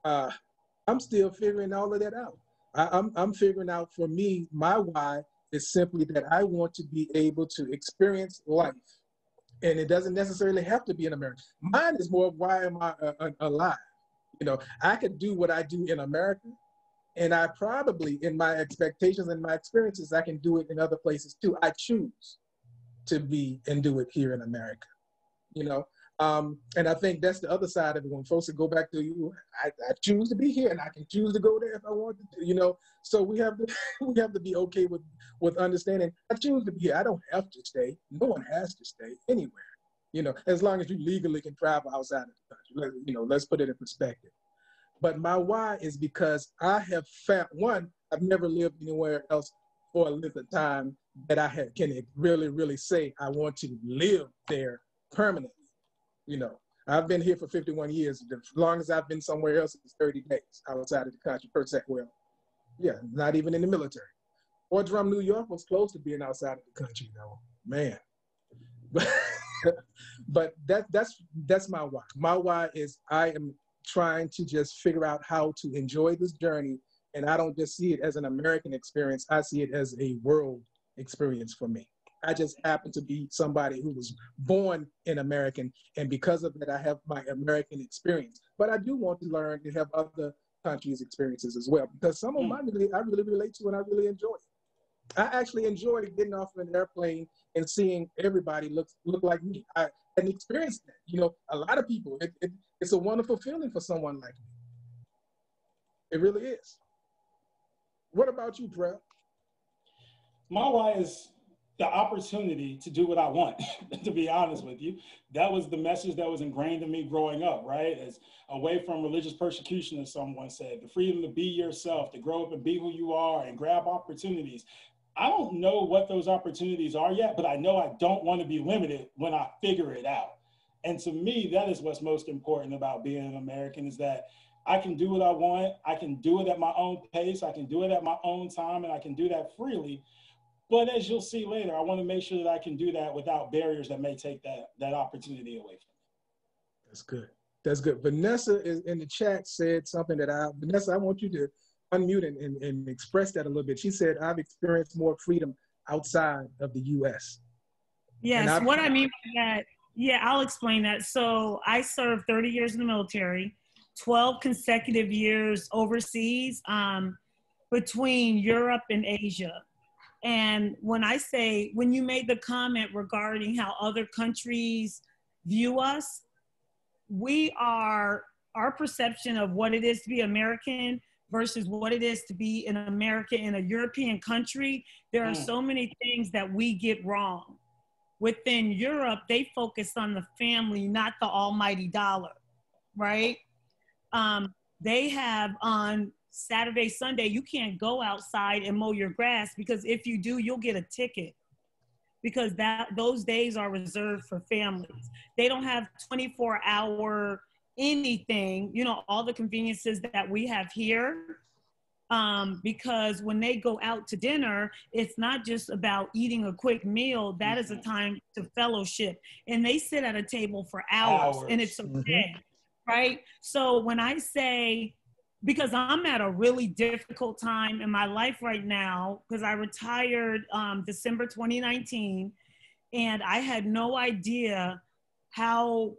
I'm still figuring all of that out. I'm figuring out, for me, my why is simply that I want to be able to experience life. And it doesn't necessarily have to be in America. Mine is more, why am I alive? You know, I could do what I do in America, and I probably, in my expectations and my experiences, I can do it in other places too. I choose to be and do it here in America, you know? And I think that's the other side of it. When folks go back to you, I choose to be here, and I can choose to go there if I want to, you know? So we have to be okay with understanding, I choose to be here. I don't have to stay. No one has to stay anywhere, you know, as long as you legally can travel outside of the country. You know, let's put it in perspective. But my why is because I have found, one, I've never lived anywhere else for a length of time that I can really, really say I want to live there permanently. You know, I've been here for 51 years. As long as I've been somewhere else, it's 30 days outside of the country per se. Well, yeah, not even in the military. Fort Drum, New York was close to being outside of the country, though. Man. But that's my why. My why is I am trying to just figure out how to enjoy this journey. And I don't just see it as an American experience. I see it as a world experience for me. I just happen to be somebody who was born in American, and because of that, I have my American experience. But I do want to learn and have other countries' experiences as well, because some of them I really relate to and I really enjoy it. I actually enjoy getting off an airplane and seeing everybody look like me. I hadn't experienced that. You know, a lot of people, it's a wonderful feeling for someone like me. It really is. What about you, Prell? My why is the opportunity to do what I want, to be honest with you. That was the message that was ingrained in me growing up, right? As away from religious persecution, as someone said, the freedom to be yourself, to grow up and be who you are and grab opportunities. I don't know what those opportunities are yet, but I know I don't want to be limited when I figure it out. And to me, that is what's most important about being an American, is that I can do what I want. I can do it at my own pace. I can do it at my own time, and I can do that freely. But as you'll see later, I want to make sure that I can do that without barriers that may take that opportunity away from me. That's good. That's good. Vanessa is in the chat said something that Vanessa, I want you to unmute and express that a little bit. She said, I've experienced more freedom outside of the U.S. Yes, what I mean by that, yeah, I'll explain that. So I served 30 years in the military, 12 consecutive years overseas, between Europe and Asia. And when you made the comment regarding how other countries view us, our perception of what it is to be American versus what it is to be an American in a European country, there are so many things that we get wrong. Within Europe, they focus on the family, not the almighty dollar, right? They have on Saturday, Sunday, you can't go outside and mow your grass because if you do, you'll get a ticket because those days are reserved for families. They don't have 24-hour anything, all the conveniences that we have here. Because when they go out to dinner, it's not just about eating a quick meal. That is a time to fellowship. And they sit at a table for hours. And it's okay, right? So when I say, because I'm at a really difficult time in my life right now, because I retired December 2019, and I had no idea how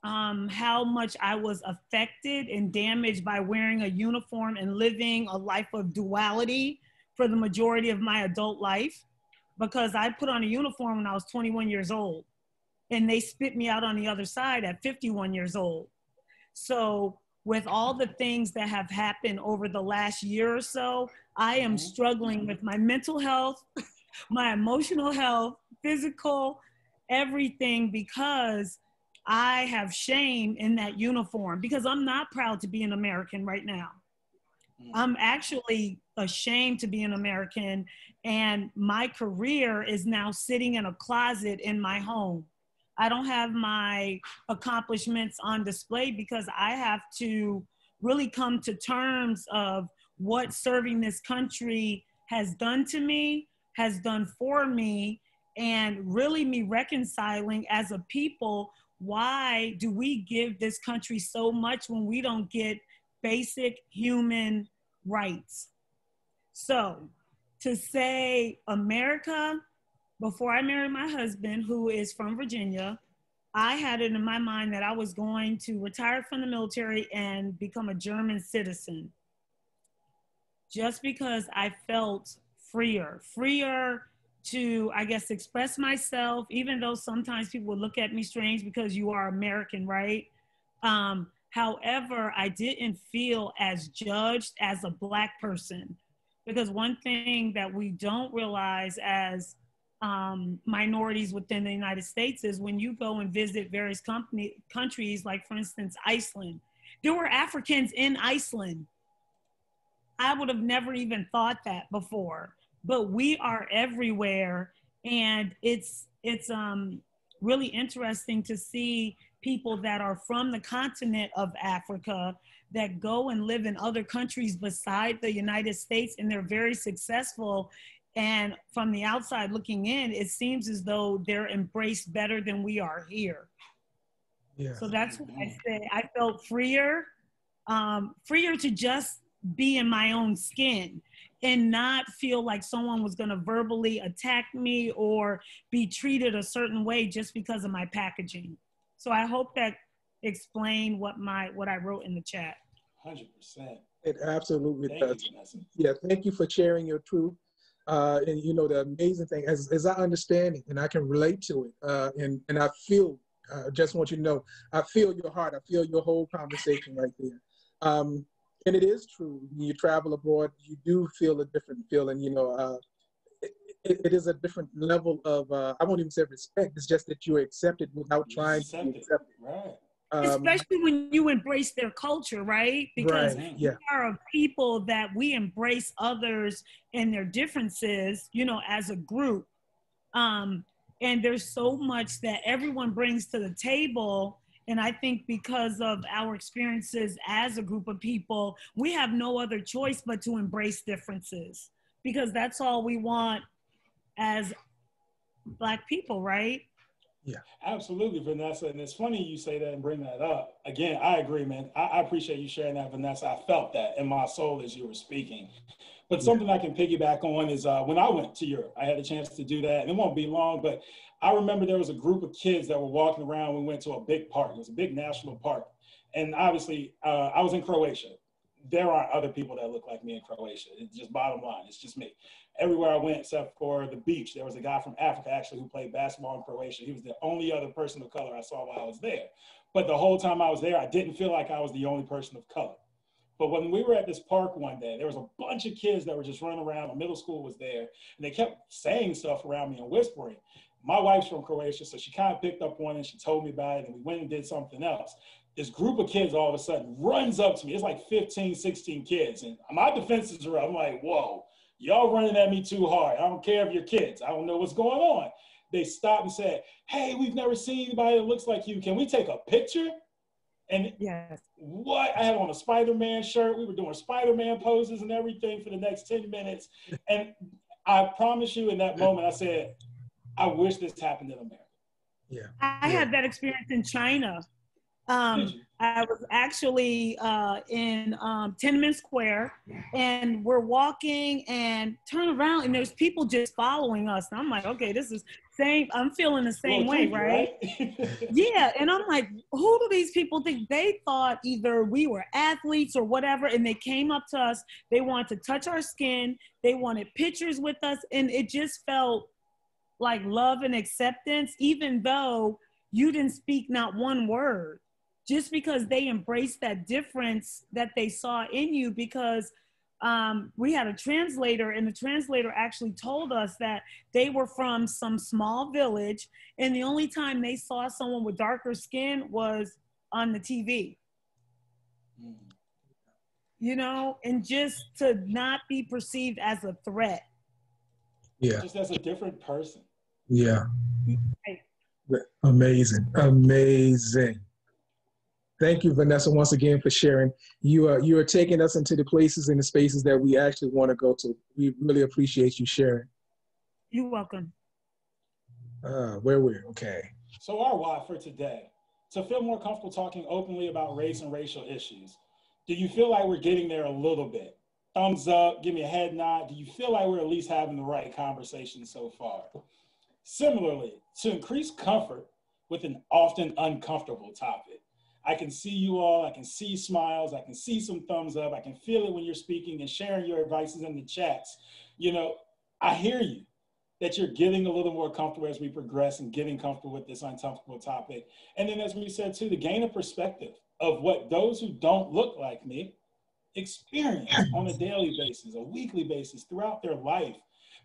much I was affected and damaged by wearing a uniform and living a life of duality for the majority of my adult life, because I put on a uniform when I was 21 years old and they spit me out on the other side at 51 years old. So with all the things that have happened over the last year or so, I am struggling with my mental health, my emotional health, physical, everything, because I have shame in that uniform because I'm not proud to be an American right now. I'm actually ashamed to be an American, and my career is now sitting in a closet in my home. I don't have my accomplishments on display because I have to really come to terms of what serving this country has done to me, has done for me, and really me reconciling as a people. Why do we give this country so much when we don't get basic human rights? So to say America, before I married my husband, who is from Virginia, I had it in my mind that I was going to retire from the military and become a German citizen, just because I felt freer to, I guess, express myself, even though sometimes people would look at me strange because you are American, right? However, I didn't feel as judged as a Black person, because one thing that we don't realize as minorities within the United States is when you go and visit various countries, like for instance, Iceland, there were Africans in Iceland. I would have never even thought that before, but we are everywhere. And it's really interesting to see people that are from the continent of Africa that go and live in other countries beside the United States, and they're very successful. And from the outside looking in, it seems as though they're embraced better than we are here. Yeah. So that's what I say. I felt freer to just be in my own skin and not feel like someone was going to verbally attack me or be treated a certain way just because of my packaging. So I hope that explained what I wrote in the chat. 100%. It absolutely does. Yeah, thank you for sharing your truth. And you know, the amazing thing, as I understand it and I can relate to it, and I feel, just want you to know, I feel your heart, I feel your whole conversation right there. And it is true, when you travel abroad, you do feel a different feeling, you know, it is a different level of, I won't even say respect, it's just that you're accepted without trying to be accepted. Right. Especially when you embrace their culture, right? Because yeah. we are a people that we embrace others and their differences, you know, as a group. And there's so much that everyone brings to the table. And I think because of our experiences as a group of people, we have no other choice but to embrace differences, because that's all we want as Black people, right? Yeah. Absolutely, Vanessa. And it's funny you say that and bring that up. Again, I agree, man. I appreciate you sharing that, Vanessa. I felt that in my soul as you were speaking. But something I can piggyback on is when I went to Europe, I had a chance to do that. And it won't be long, but I remember there was a group of kids that were walking around. We went to a big park. It was a big national park. And obviously, I was in Croatia. There aren't other people that look like me in Croatia. It's just bottom line. It's just me. Everywhere I went, except for the beach, there was a guy from Africa actually who played basketball in Croatia. He was the only other person of color I saw while I was there. But the whole time I was there, I didn't feel like I was the only person of color. But when we were at this park one day, there was a bunch of kids that were just running around. The middle school was there, and they kept saying stuff around me and whispering. My wife's from Croatia, so she kind of picked up on it, and she told me about it, and we went and did something else. This group of kids all of a sudden runs up to me. It's like 15, 16 kids, and my defenses are up. I'm like, whoa, y'all running at me too hard. I don't care if you're kids. I don't know what's going on. They stopped and said, hey, we've never seen anybody that looks like you. Can we take a picture? And what? I had on a Spider-Man shirt. We were doing Spider-Man poses and everything for the next 10 minutes. And I promise you in that moment, I said, I wish this happened in America. Yeah. I had that experience in China. I was actually in Tiananmen Square, and we're walking and turn around, and there's people just following us. And I'm like, okay, this is same. I'm feeling the same way, right? Yeah. And I'm like, who do these people think? They thought either we were athletes or whatever, and they came up to us. They wanted to touch our skin. They wanted pictures with us, and it just felt like love and acceptance, even though you didn't speak not one word. Just because they embraced that difference that they saw in you, because we had a translator, and the translator actually told us that they were from some small village, and the only time they saw someone with darker skin was on the TV. You know, and just to not be perceived as a threat. Yeah. Just as a different person. Yeah. Amazing. Amazing. Thank you, Vanessa, once again for sharing. You are taking us into the places and the spaces that we actually want to go to. We really appreciate you sharing. You're welcome. Where we're okay. So our why for today, to feel more comfortable talking openly about race and racial issues. Do you feel like we're getting there a little bit? Thumbs up, give me a head nod. Do you feel like we're at least having the right conversation so far? Similarly, to increase comfort with an often uncomfortable topic. I can see you all, I can see smiles, I can see some thumbs up, I can feel it when you're speaking and sharing your advices in the chats. You know, I hear you, that you're getting a little more comfortable as we progress and getting comfortable with this uncomfortable topic. And then as we said too, to gain a perspective of what those who don't look like me experience on a daily basis, a weekly basis, throughout their life.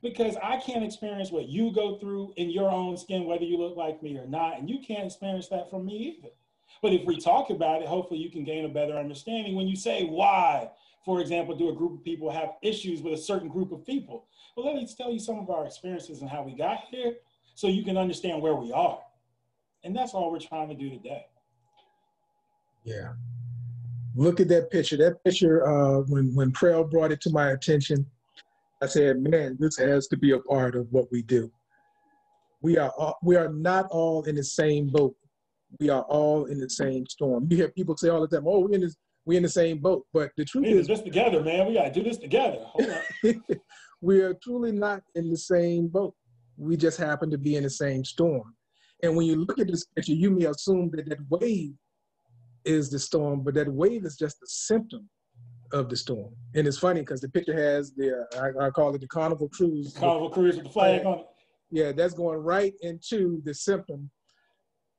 Because I can't experience what you go through in your own skin, whether you look like me or not, and you can't experience that from me either. But if we talk about it, hopefully you can gain a better understanding. When you say why, for example, do a group of people have issues with a certain group of people? Well, let me tell you some of our experiences and how we got here so you can understand where we are. And that's all we're trying to do today. Yeah. Look at that picture. That picture, when Prell brought it to my attention, I said, man, this has to be a part of what we do. We are not all in the same boat. We are all in the same storm. You hear people say all the time, oh, we're in the same boat. But the truth is, we do this together, man. We got to do this together. Hold on. We are truly not in the same boat. We just happen to be in the same storm. And when you look at this picture, you may assume that that wave is the storm, but that wave is just a symptom of the storm. And it's funny because the picture has I call it the Carnival Cruise. Carnival Cruise with the flag on it. Yeah, that's going right into the symptom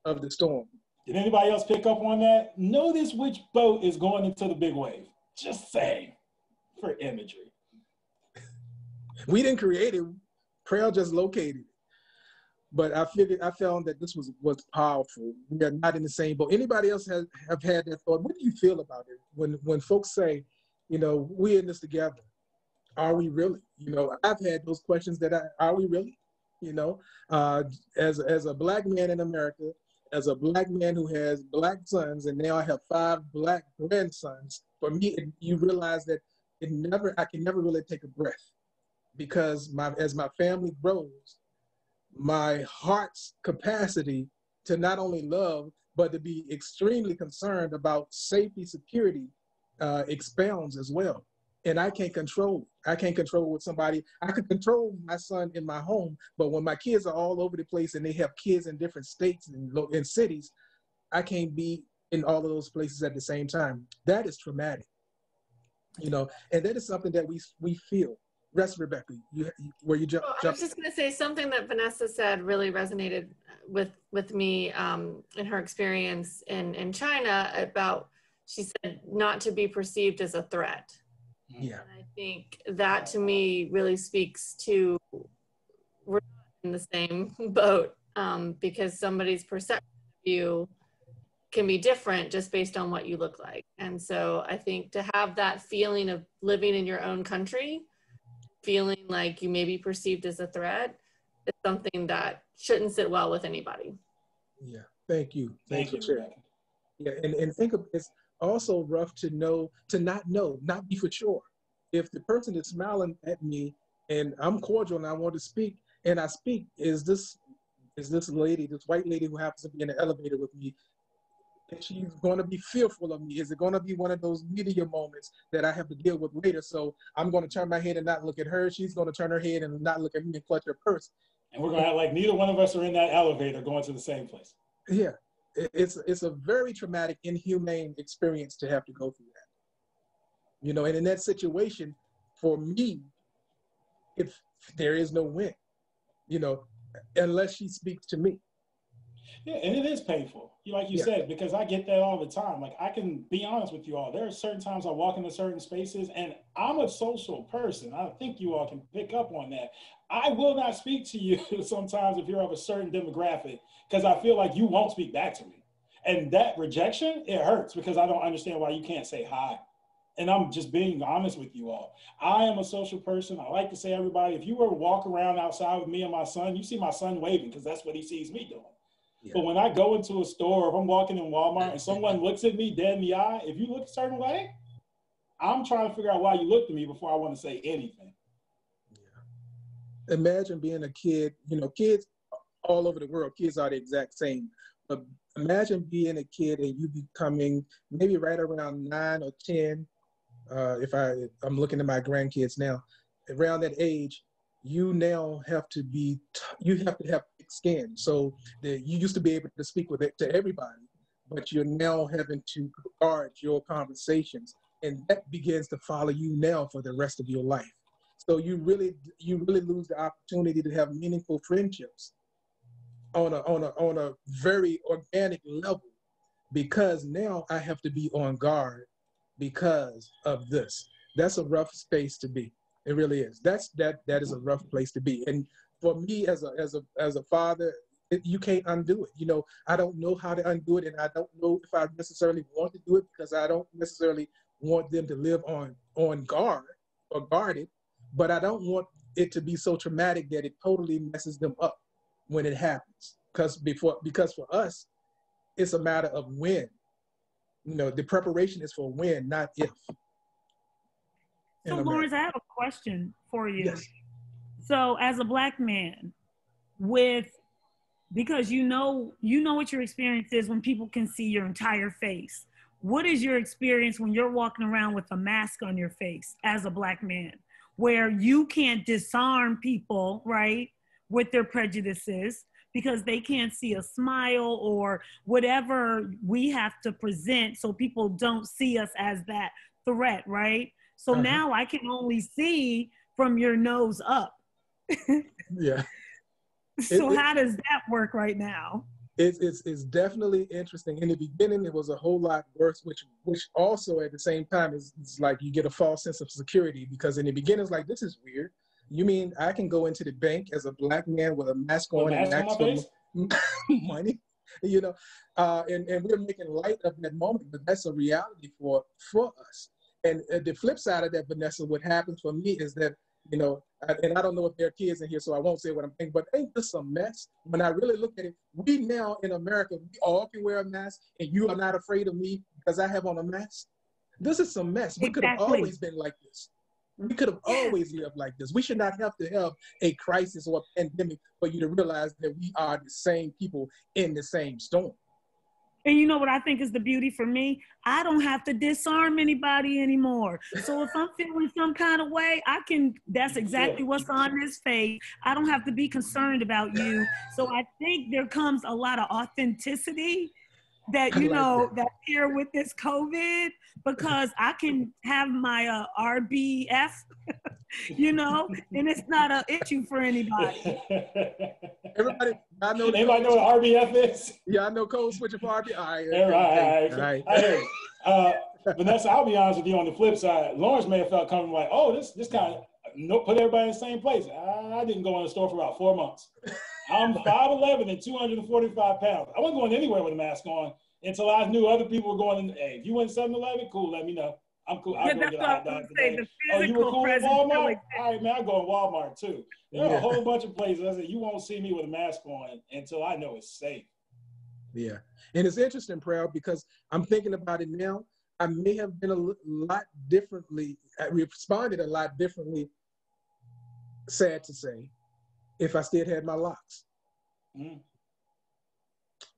of the storm. Did anybody else pick up on that? Notice which boat is going into the big wave. Just saying, for imagery. We didn't create it. Prell just located it. But I found that this was powerful. We are not in the same boat. Anybody else have had that thought? What do you feel about it when folks say, you know, we're in this together? Are we really? You know, I've had those questions are we really? You know, as a Black man in America, as a Black man who has Black sons, and now I have 5 Black grandsons, for me, you realize that I can never really take a breath, because as my family grows, my heart's capacity to not only love, but to be extremely concerned about safety, security, expounds as well. And I can't control it. I can't control what somebody, I can control my son in my home, but when my kids are all over the place and they have kids in different states and cities, I can't be in all of those places at the same time. That is traumatic, you know, and that is something that we feel. Rest, Rebecca, where you jump. I was just going to say something that Vanessa said really resonated with me in her experience in China about, she said, not to be perceived as a threat. Yeah. And I think that to me really speaks to, we're not in the same boat because somebody's perception of you can be different just based on what you look like. And so I think to have that feeling of living in your own country, feeling like you may be perceived as a threat, is something that shouldn't sit well with anybody. Yeah, thank you. Thank you. Chair. Yeah, and think of it's also rough to not be for sure. If the person is smiling at me and I'm cordial and I want to speak and I speak, is this lady, this white lady who happens to be in the elevator with me, and she's going to be fearful of me? Is it going to be one of those media moments that I have to deal with later? So I'm going to turn my head and not look at her. She's going to turn her head and not look at me and clutch her purse. And we're going to act like neither one of us are in that elevator going to the same place. Yeah, it's a very traumatic, inhumane experience to have to go through that. You know, and in that situation, for me, if there is no win, you know, unless she speaks to me. Yeah, and it is painful, like you said, because I get that all the time. Like, I can be honest with you all. There are certain times I walk into certain spaces, and I'm a social person. I think you all can pick up on that. I will not speak to you sometimes if you're of a certain demographic, because I feel like you won't speak back to me. And that rejection, it hurts because I don't understand why you can't say hi. And I'm just being honest with you all. I am a social person. I like to say, everybody, if you were to walk around outside with me and my son, you see my son waving because that's what he sees me doing. Yeah. But when I go into a store, if I'm walking in Walmart and someone looks at me dead in the eye, if you look a certain way, I'm trying to figure out why you looked at me before I want to say anything. Yeah. Imagine being a kid, you know, kids all over the world, kids are the exact same. But imagine being a kid and you becoming maybe right around 9 or 10. If I'm looking at my grandkids now, around that age, you now have to have thick skin. So you used to be able to speak to everybody, but you're now having to guard your conversations, and that begins to follow you now for the rest of your life. So you really lose the opportunity to have meaningful friendships on a very organic level, because now I have to be on guard because of this. That's a rough space to be. It really is. That is a rough place to be. And for me as a father, you can't undo it. You know, I don't know how to undo it, and I don't know if I necessarily want to do it, because I don't necessarily want them to live on guard or guarded, but I don't want it to be so traumatic that it totally messes them up when it happens. Because for us, it's a matter of when. You know, the preparation is for when, not if. So Lawrence, I have a question for you. Yes. So as a Black man, because you know what your experience is when people can see your entire face. What is your experience when you're walking around with a mask on your face as a Black man, where you can't disarm people, right, with their prejudices because they can't see a smile or whatever we have to present so people don't see us as that threat, right? So now I can only see from your nose up. Yeah. So how does that work right now? It's definitely interesting. In the beginning, it was a whole lot worse, which also at the same time is like you get a false sense of security, because in the beginning it's like, this is weird. You mean I can go into the bank as a Black man with a mask on and ask for money? You know, and we're making light of that moment, but that's a reality for us. And the flip side of that, Vanessa, what happens for me is that, you know, and I don't know if there are kids in here, so I won't say what I'm thinking, but ain't this a mess? When I really look at it, we now in America, we all can wear a mask, and you are not afraid of me because I have on a mask. This is some mess. We could have always been like this. We could have always lived like this. We should not have to have a crisis or a pandemic for you to realize that we are the same people in the same storm. And you know what I think is the beauty for me? I don't have to disarm anybody anymore. So if I'm feeling some kind of way, that's exactly what's on this face. I don't have to be concerned about you. So I think there comes a lot of authenticity that, that's here with this COVID, because I can have my RBF, and it's not an issue for anybody. Everybody, I know. Anybody know what RBF is? Yeah, I know code switching for RBF. All right. I hear you. Vanessa, I'll be honest with you on the flip side. Lawrence may have felt coming like, oh, this kind of put everybody in the same place. I didn't go in the store for about 4 months. I'm 5'11" and 245 pounds. I wasn't going anywhere with a mask on until I knew other people were going in. Hey, if you went to 7-Eleven, cool, let me know. I'm cool. I'll go get a hot dog today. Oh, you were cool at Walmart? All right, man, I'll go to Walmart too. There are a whole bunch of places. I said, you won't see me with a mask on until I know it's safe. Yeah. And it's interesting, Prell, because I'm thinking about it now. I may have been a lot differently, responded a lot differently, sad to say, if I still had my locks. Mm.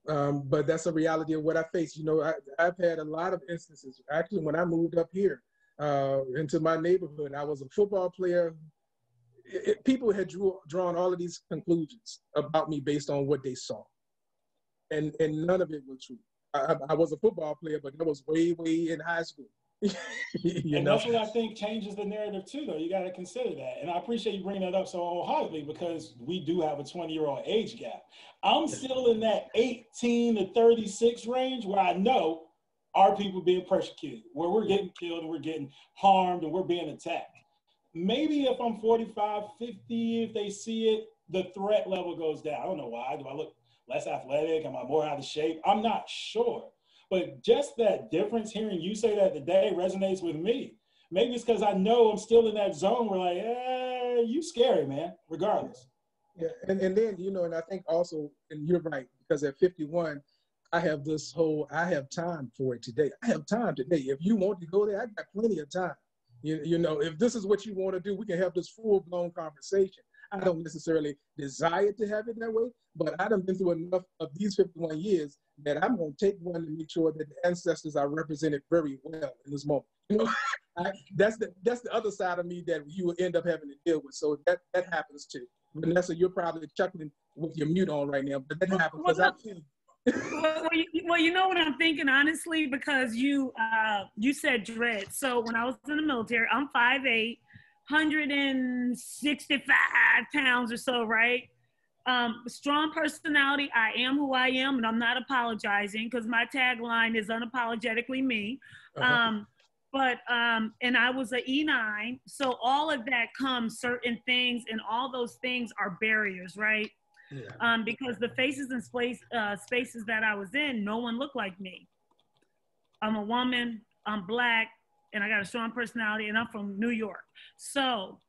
But that's a reality of what I face. I've had a lot of instances. Actually, when I moved up here into my neighborhood, I was a football player. People had drawn all of these conclusions about me based on what they saw. And none of it was true. I was a football player, but that was way, way in high school. That's what I think changes the narrative too, though. You got to consider that. And I appreciate you bringing that up so wholeheartedly, because we do have a 20-year-old age gap. I'm still in that 18 to 36 range where I know our people being persecuted, where we're getting killed and we're getting harmed and we're being attacked. Maybe if I'm 45, 50, if they see it, the threat level goes down. I don't know why. Do I look less athletic? Am I more out of shape? I'm not sure. But just that difference, hearing you say that today resonates with me. Maybe it's because I know I'm still in that zone where like, you scary, man, regardless. Yeah, and then, and I think also, and you're right, because at 51, I have time for it today. I have time today. If you want to go there, I got plenty of time. If this is what you want to do, we can have this full-blown conversation. I don't necessarily desire to have it that way, but I done been through enough of these 51 years that I'm going to take one to make sure that the ancestors are represented very well in this moment. That's the other side of me that you will end up having to deal with. So that happens too. Vanessa, you're probably chuckling with your mute on right now, but that happens because I feel. Well, you know what I'm thinking, honestly, because you said dread. So when I was in the military, I'm 5'8", 165 pounds or so, right? Strong personality. I am who I am, and I'm not apologizing, because my tagline is unapologetically me. And I was an E9, so all of that comes certain things, and all those things are barriers, right? Yeah. Because the faces and spaces that I was in, no one looked like me. I'm a woman, I'm Black, and I got a strong personality, and I'm from New York. So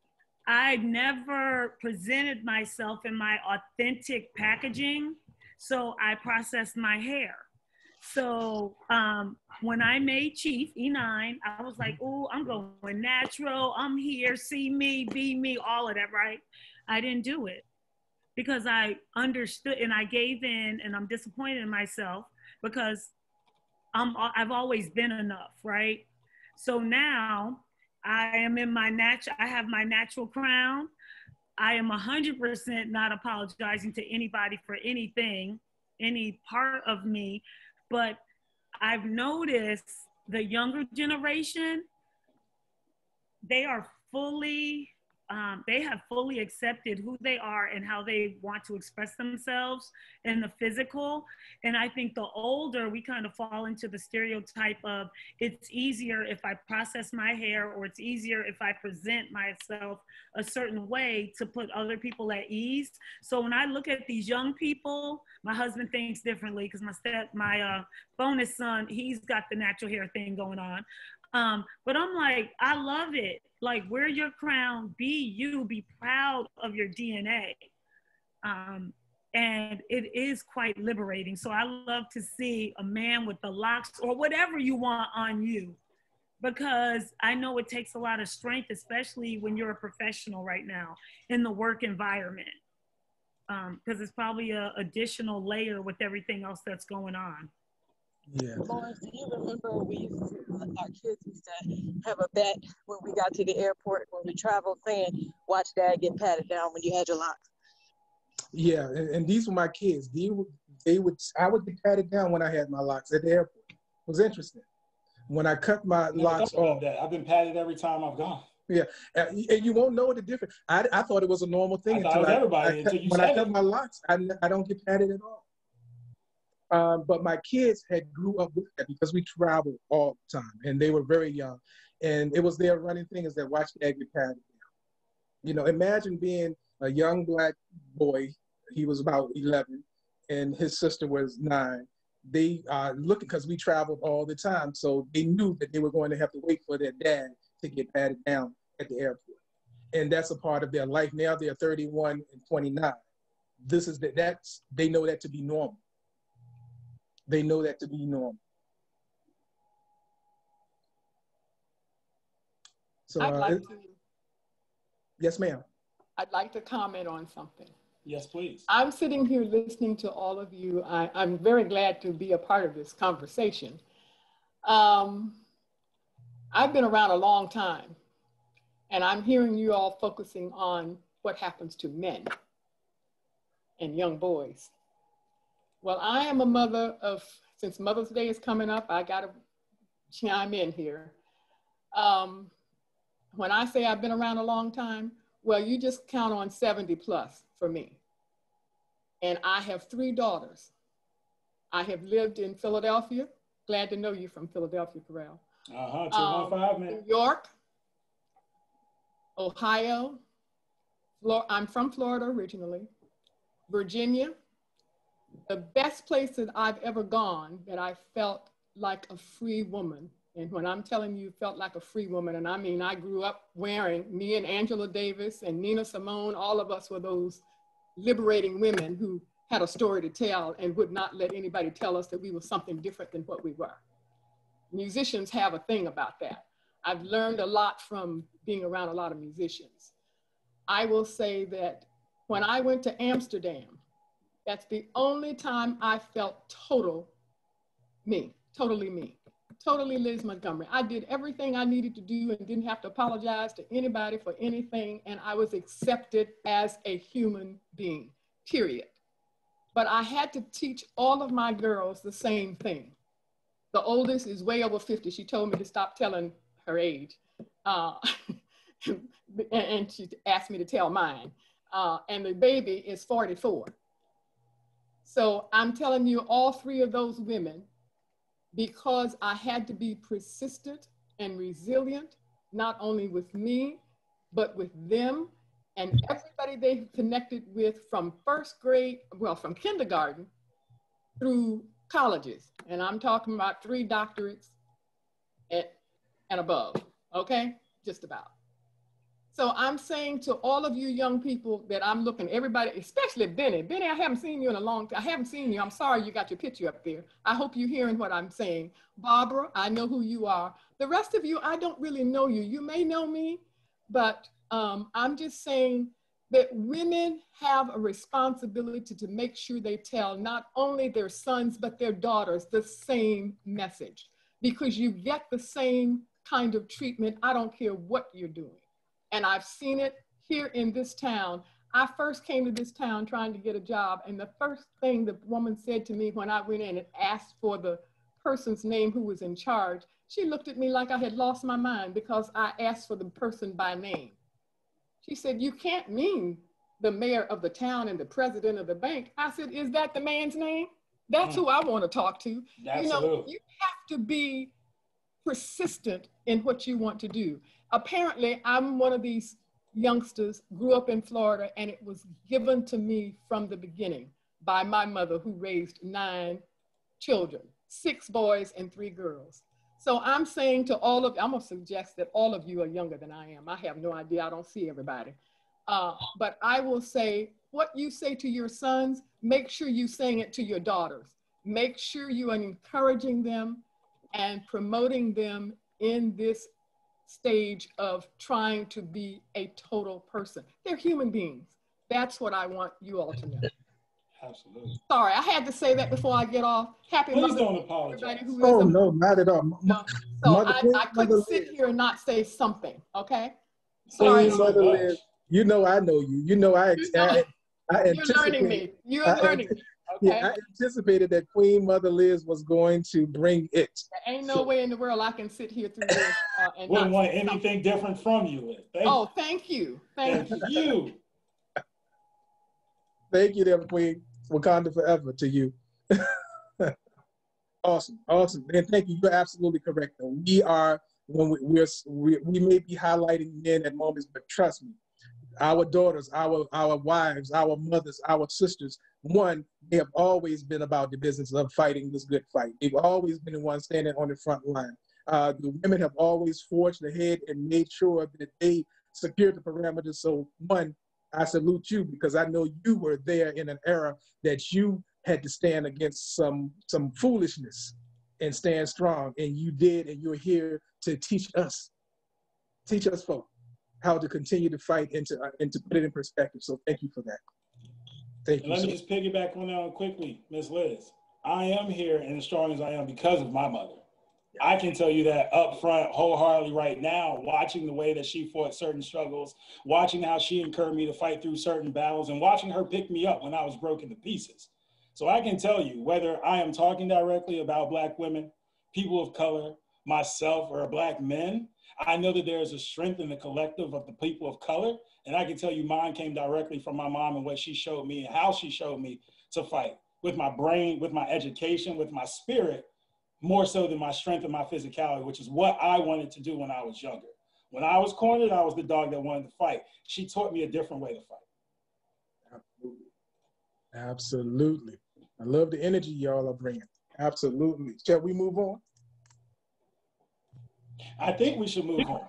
I never presented myself in my authentic packaging, so I processed my hair. So when I made Chief E9, I was like, oh, I'm going natural, I'm here, see me, be me, all of that, right? I didn't do it because I understood, and I gave in, and I'm disappointed in myself because I've always been enough, right? So now I am in my I have my natural crown. I am 100% not apologizing to anybody for anything, any part of me, but I've noticed the younger generation, they are they have fully accepted who they are and how they want to express themselves in the physical. And I think the older, we kind of fall into the stereotype of it's easier if I process my hair, or it's easier if I present myself a certain way to put other people at ease. So when I look at these young people, my husband thinks differently because my bonus son, he's got the natural hair thing going on. But I'm like, I love it. Like, wear your crown, be you, be proud of your DNA. And it is quite liberating. So I love to see a man with the locks or whatever you want on you because I know it takes a lot of strength, especially when you're a professional right now in the work environment. Because it's probably an additional layer with everything else that's going on. Yeah. Lawrence, do you remember we used to, our kids used to have a bet when we got to the airport, when we traveled, saying, watch Dad get patted down when you had your locks? Yeah, and these were my kids. I would get patted down when I had my locks at the airport. It was interesting. When I cut my locks off. That. I've been patted every time I've gone. Yeah, and you won't know the difference. I thought it was a normal thing until I cut my locks. I don't get patted at all. But my kids had grew up with that because we traveled all the time, and they were very young, and it was their running thing is that watch Dad get patted down. You know, imagine being a young Black boy. He was about 11, and his sister was 9. They looking because we traveled all the time, so they knew that they were going to have to wait for their dad to get patted down at the airport. And that's a part of their life. Now they're 31 and 29. They know that to be normal. They know that to be normal. So, I'd like to. Yes, ma'am. I'd like to comment on something. Yes, please. I'm sitting here listening to all of you. I'm very glad to be a part of this conversation. I've been around a long time, and I'm hearing you all focusing on what happens to men and young boys. Well, I am a mother of, since Mother's Day is coming up, I gotta chime in here. When I say I've been around a long time, well, you just count on 70 plus for me. And I have 3 daughters. I have lived in Philadelphia. Glad to know you from Philadelphia, Prell. 215, man. New York, Ohio, I'm from Florida originally, Virginia. The best place that I've ever gone that I felt like a free woman, and when I'm telling you felt like a free woman, and I mean I grew up wearing, me and Angela Davis and Nina Simone, all of us were those liberating women who had a story to tell and would not let anybody tell us that we were something different than what we were. Musicians have a thing about that. I've learned a lot from being around a lot of musicians. I will say that when I went to Amsterdam, that's the only time I felt totally me, totally Liz Montgomery. I did everything I needed to do and didn't have to apologize to anybody for anything, and I was accepted as a human being, period. But I had to teach all of my girls the same thing. The oldest is way over 50. She told me to stop telling her age. And she asked me to tell mine. And the baby is 44. So I'm telling you, all 3 of those women, because I had to be persistent and resilient, not only with me, but with them and everybody they connected with from first grade, well, from kindergarten through colleges. And I'm talking about 3 doctorates and above, okay? Just about. So I'm saying to all of you young people that I'm looking, everybody, especially Benny. Benny, I haven't seen you in a long time. I haven't seen you. I'm sorry you got your picture up there. I hope you're hearing what I'm saying. Barbara, I know who you are. The rest of you, I don't really know you. You may know me, but I'm just saying that women have a responsibility to make sure they tell not only their sons, but their daughters the same message, because you get the same kind of treatment. I don't care what you're doing. And I've seen it here in this town. I first came to this town trying to get a job, and the first thing the woman said to me when I went in and asked for the person's name who was in charge, she looked at me like I had lost my mind because I asked for the person by name. She said, "You can't mean the mayor of the town and the president of the bank." I said, "Is that the man's name? That's who I want to talk to." Absolutely. You know, you have to be persistent in what you want to do. Apparently, I'm one of these youngsters, grew up in Florida, and it was given to me from the beginning by my mother, who raised 9 children, 6 boys and 3 girls. So I'm saying to all of you, I'm gonna suggest that all of you are younger than I am. I have no idea, I don't see everybody. But I will say, what you say to your sons, make sure you're saying it to your daughters. Make sure you are encouraging them and promoting them in this stage of trying to be a total person. They're human beings. That's what I want you all to know. Absolutely. Sorry, I had to say that before I get off. Happy Please Mother's don't Day, apologize. everybody who is Oh, a no, not at all. no. So I couldn't sit here and not say something, okay? Sorry. Queen Mother Liz, you know I know you. You know I You're learning me. You're learning me, okay? Yeah, I anticipated that Queen Mother Liz was going to bring it. There ain't no way in the world I can sit here through this and Wouldn't not want say anything something. different from you, Liz. Thank you. Thank you. You. Thank you, there, Queen. Wakanda forever to you. Awesome, awesome, and thank you. You're absolutely correct. Though we are when we may be highlighting men at moments, but trust me, our daughters, our wives, our mothers, our sisters, they have always been about the business of fighting this good fight. They've always been the ones standing on the front line. The women have always forged ahead and made sure that they secured the parameters. So I salute you because I know you were there in an era that you had to stand against some foolishness and stand strong, and you did, and you're here to teach us folk how to continue to fight and to put it in perspective. So thank you for that. Thank you. Let me just piggyback on that quickly, Ms. Liz. I am here and as strong as I am because of my mother. I can tell you that up front, wholeheartedly right now, watching the way that she fought certain struggles, watching how she encouraged me to fight through certain battles, and watching her pick me up when I was broken to pieces. So I can tell you, whether I am talking directly about Black women, people of color, myself, or Black men, I know that there is a strength in the collective of the people of color. And I can tell you mine came directly from my mom and what she showed me and how she showed me to fight with my brain, with my education, with my spirit, more so than my strength and my physicality, which is what I wanted to do when I was younger. When I was cornered, I was the dog that wanted to fight. She taught me a different way to fight. Absolutely. Absolutely. I love the energy y'all are bringing. Absolutely. Shall we move on? I think we should move on.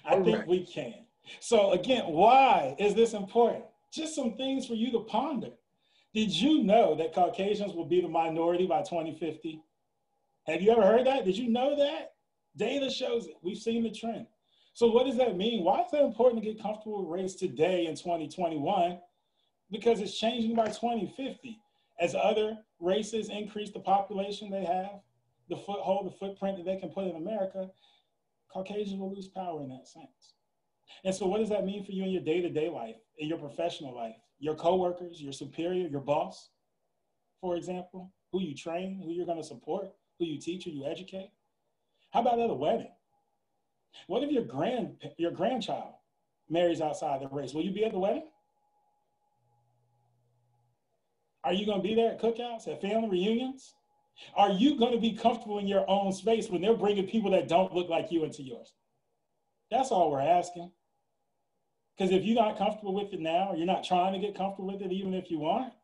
I think we can. So again, why is this important? Just some things for you to ponder. Did you know that Caucasians will be the minority by 2050? Have you ever heard that? Did you know that? Data shows it. We've seen the trend. So what does that mean? Why is that important to get comfortable with race today in 2021? Because it's changing by 2050. As other races increase the population they have, the foothold, the footprint that they can put in America, Caucasians will lose power in that sense. And so what does that mean for you in your day-to-day life, in your professional life, your coworkers, your superior, your boss, for example, who you train, who you're going to support, who you teach, who you educate? How about at a wedding? What if your grandchild marries outside their race? Will you be at the wedding? Are you going to be there at cookouts, at family reunions? Are you going to be comfortable in your own space when they're bringing people that don't look like you into yours? That's all we're asking. Because if you're not comfortable with it now, or you're not trying to get comfortable with it, even if you aren't,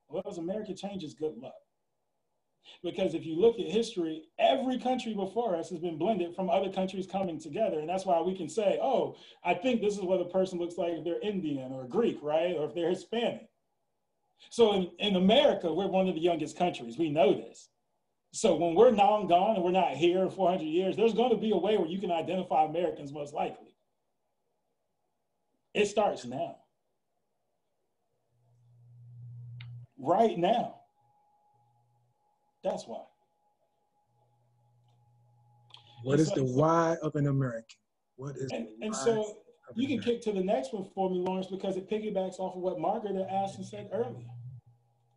well, as America changes, good luck. Because if you look at history, every country before us has been blended from other countries coming together. And that's why we can say, oh, I think this is what a person looks like if they're Indian or Greek, right? Or if they're Hispanic. So in America, we're one of the youngest countries. We know this. So when we're long gone and we're not here in 400 years, there's going to be a way where you can identify Americans most likely. It starts now. Right now. That's why. What is the why of an American? What is and so you can kick to the next one for me, Lawrence, because it piggybacks off of what Margaret asked and said earlier.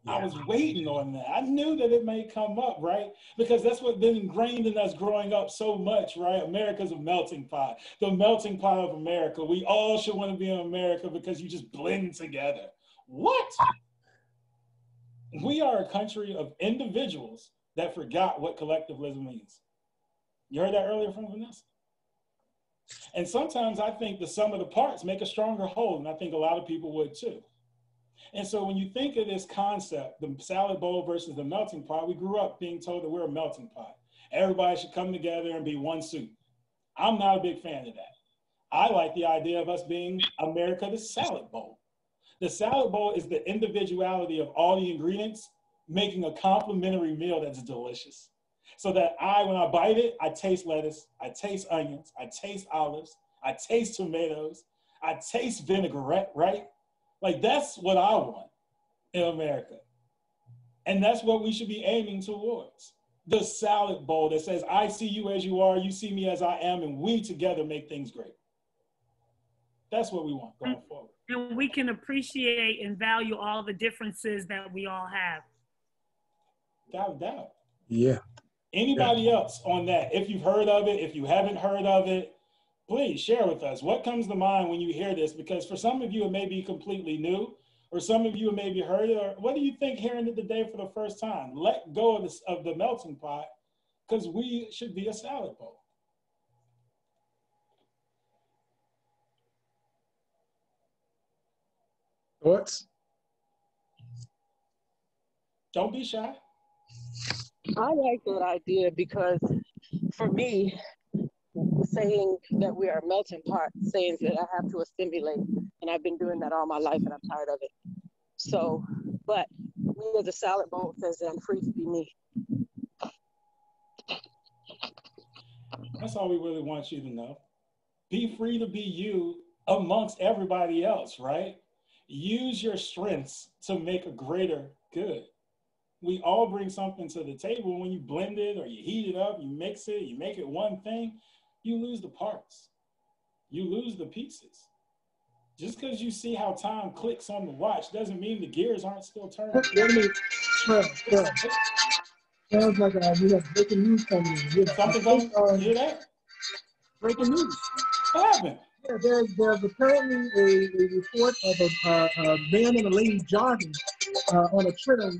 Yeah. I was waiting on that. I knew that it may come up, right? Because that's what's been ingrained in us growing up so much, right? America's a melting pot, the melting pot of America. We all should want to be in America because you just blend together. What? We are a country of individuals that forgot what collectivism means. You heard that earlier from Vanessa? And sometimes I think the sum of the parts make a stronger whole, and I think a lot of people would too. And so when you think of this concept, the salad bowl versus the melting pot, we grew up being told that we're a melting pot. Everybody should come together and be one soup. I'm not a big fan of that. I like the idea of us being America, the salad bowl. The salad bowl is the individuality of all the ingredients making a complementary meal that's delicious. so that when I bite it, I taste lettuce, I taste onions, I taste olives, I taste tomatoes, I taste vinaigrette, right? Like that's what I want in America. And that's what we should be aiming towards. The salad bowl that says, I see you as you are, you see me as I am, and we together make things great. That's what we want going forward. And we can appreciate and value all the differences that we all have. Without doubt. Yeah. Anybody else on that? If you've heard of it, if you haven't heard of it, please share with us. What comes to mind when you hear this? Because for some of you, it may be completely new, or some of you have maybe heard it, or what do you think hearing it today for the first time? Let go of the melting pot, because we should be a salad bowl. Thoughts? Don't be shy. I like that idea because for me, saying that we are a melting pot, saying that I have to assimilate, and I've been doing that all my life and I'm tired of it. So, but me as a salad bowl says that I'm free to be me. That's all we really want you to know. Be free to be you amongst everybody else, right? Use your strengths to make a greater good. We all bring something to the table. When you blend it or you heat it up, you mix it, you make it one thing, you lose the parts. You lose the pieces. Just because you see how time clicks on the watch doesn't mean the gears aren't still turning. Sounds like we have breaking news coming in. Something going on? You hear that? Breaking news. What happened? Yeah, there's apparently a report of a man and a lady jogging on a trail,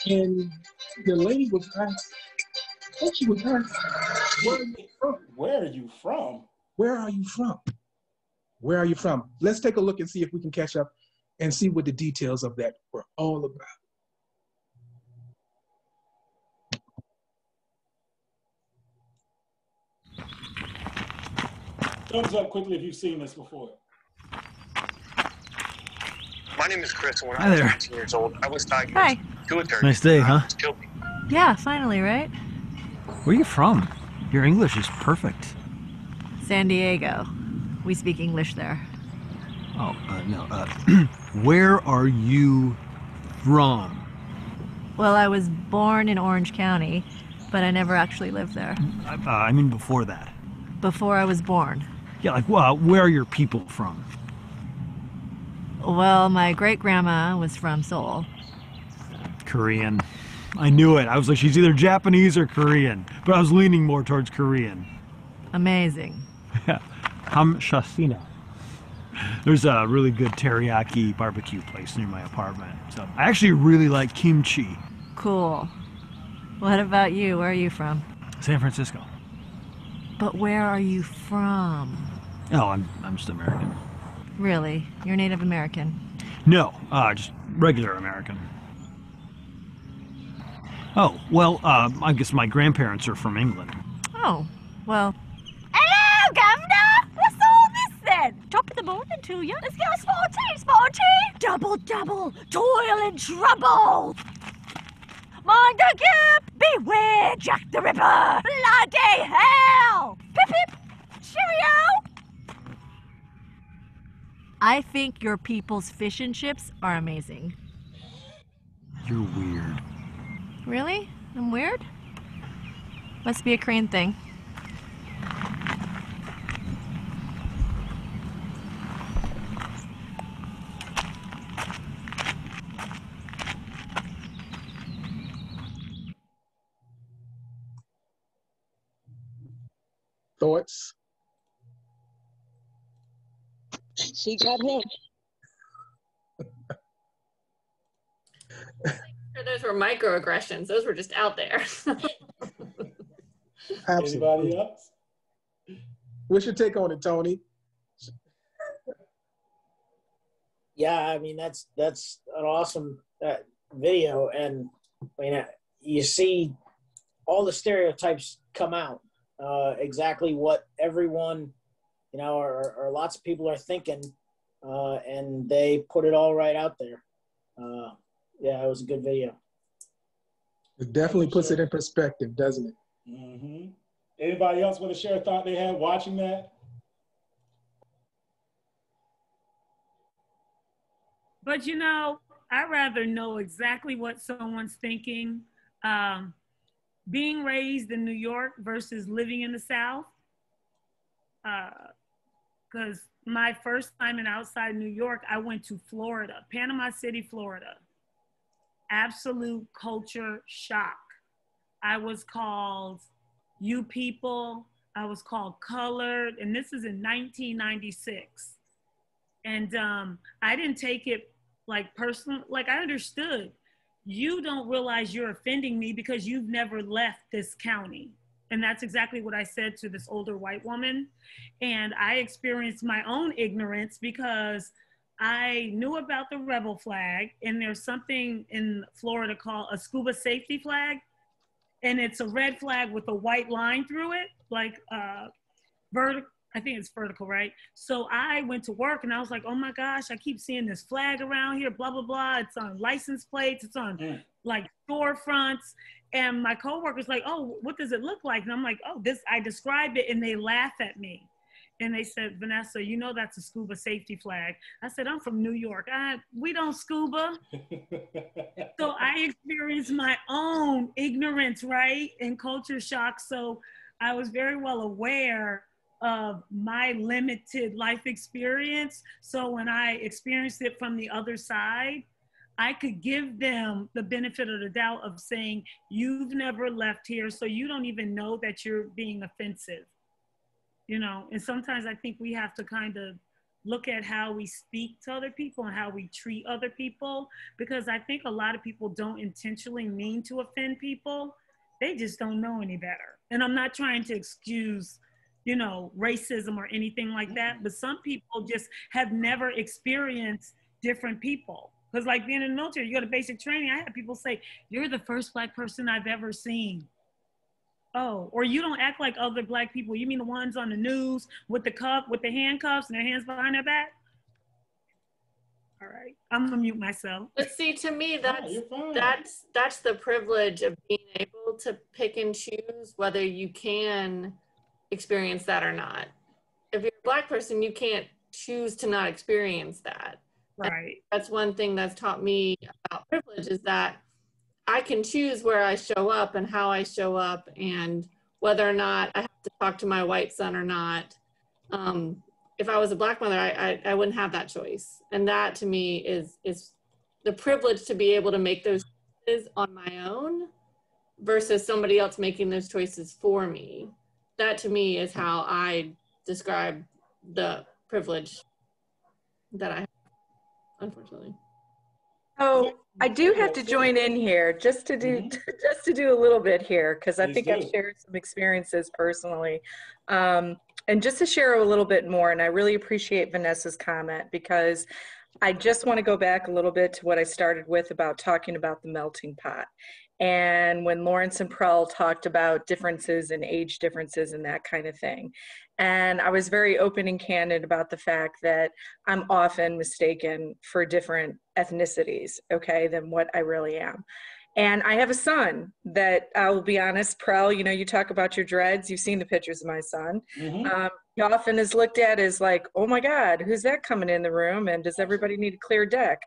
and the lady was asked, I think she was asked, where are you from? Where are you from? Where are you from? Where are you from? Let's take a look and see if we can catch up and see what the details of that were all about. Thumbs up quickly if you've seen this before. My name is Chris, and when I was 19 years old, I was diagnosed with pituitary. Nice day, huh? Yeah, finally, right? Where are you from? Your English is perfect. San Diego. We speak English there. Oh, no. Where are you from? Well, I was born in Orange County, but I never actually lived there. I mean before that. Before I was born. Yeah, like, where are your people from? Well, my great-grandma was from Seoul. Korean. I knew it. I was like, she's either Japanese or Korean, but I was leaning more towards Korean. Amazing. Yeah. Hamshasina. There's a really good teriyaki barbecue place near my apartment. So I actually really like kimchi. Cool. What about you? Where are you from? San Francisco. But where are you from? Oh, I'm just American. Really? You're Native American? No, just regular American. Oh, well, I guess my grandparents are from England. Oh, well. Hello, Governor! What's all this then? Top of the morning to you. Let's get a small tea. Double, toil and trouble. Mind the gap! Beware, Jack the Ripper! Bloody hell! Pip pip! Cheerio! I think your people's fish and chips are amazing. You're weird. Really? I'm weird? Must be a Korean thing. Thoughts? She got him. Those were microaggressions. Those were just out there. Anybody else? What's your take on it, Tony? Yeah, I mean that's an awesome video, and I mean you see all the stereotypes come out. Exactly what everyone, or lots of people are thinking, and they put it all right out there. Yeah, it was a good video. It definitely puts it in perspective, doesn't it? Mm-hmm. Anybody else want to share a thought they had watching that? But you know, I'd rather know exactly what someone's thinking. Being raised in New York versus living in the South. Because my first time in outside New York, I went to Florida, Panama City, Florida. Absolute culture shock. I was called you people, I was called colored, and this is in 1996. And I didn't take it like personal, like I understood. You don't realize you're offending me because you've never left this county. And that's exactly what I said to this older white woman. And I experienced my own ignorance because I knew about the rebel flag, and there's something in Florida called a scuba safety flag. And it's a red flag with a white line through it, like vertical. I think it's vertical, right? So I went to work and I was like, oh my gosh, I keep seeing this flag around here, blah, blah, blah. It's on license plates. It's on like storefronts. And my coworker's like, oh, what does it look like? And I'm like, oh, this, I described it, and they laugh at me. And they said, Vanessa, you know that's a scuba safety flag. I said, I'm from New York. We don't scuba. So I experienced my own ignorance, right? And culture shock. So I was very well aware of my limited life experience. So when I experienced it from the other side, I could give them the benefit of the doubt of saying, you've never left here, so you don't even know that you're being offensive. You know, and sometimes I think we have to kind of look at how we speak to other people and how we treat other people, because I think a lot of people don't intentionally mean to offend people. They just don't know any better. And I'm not trying to excuse, you know, racism or anything like that, but some people just have never experienced different people. Because like being in the military, you go to basic training, I had people say, you're the first Black person I've ever seen. Oh, or you don't act like other Black people. You mean the ones on the news with the handcuffs and their hands behind their back? All right, I'm gonna mute myself. But see, to me, that's the privilege of being able to pick and choose whether you can experience that or not. If you're a Black person, you can't choose to not experience that. Right. And that's one thing that's taught me about privilege, is that I can choose where I show up and how I show up, and whether or not I have to talk to my white son or not. If I was a Black mother, I wouldn't have that choice. And that to me is the privilege to be able to make those choices on my own versus somebody else making those choices for me. That to me is how I describe the privilege that I have, unfortunately. Oh, I do have to join in here just to do a little bit here, because I think I've shared some experiences personally. And just to share a little bit more, and I really appreciate Vanessa's comment, because I just want to go back a little bit to what I started with about talking about the melting pot. And when Lawrence and Prell talked about differences and age differences and that kind of thing. And I was very open and candid about the fact that I'm often mistaken for different ethnicities, okay, than what I really am. And I have a son that, I will be honest, Prell, you know, you talk about your dreads, you've seen the pictures of my son. He often is looked at as like, oh my God, who's that coming in the room? And does everybody need a clear deck,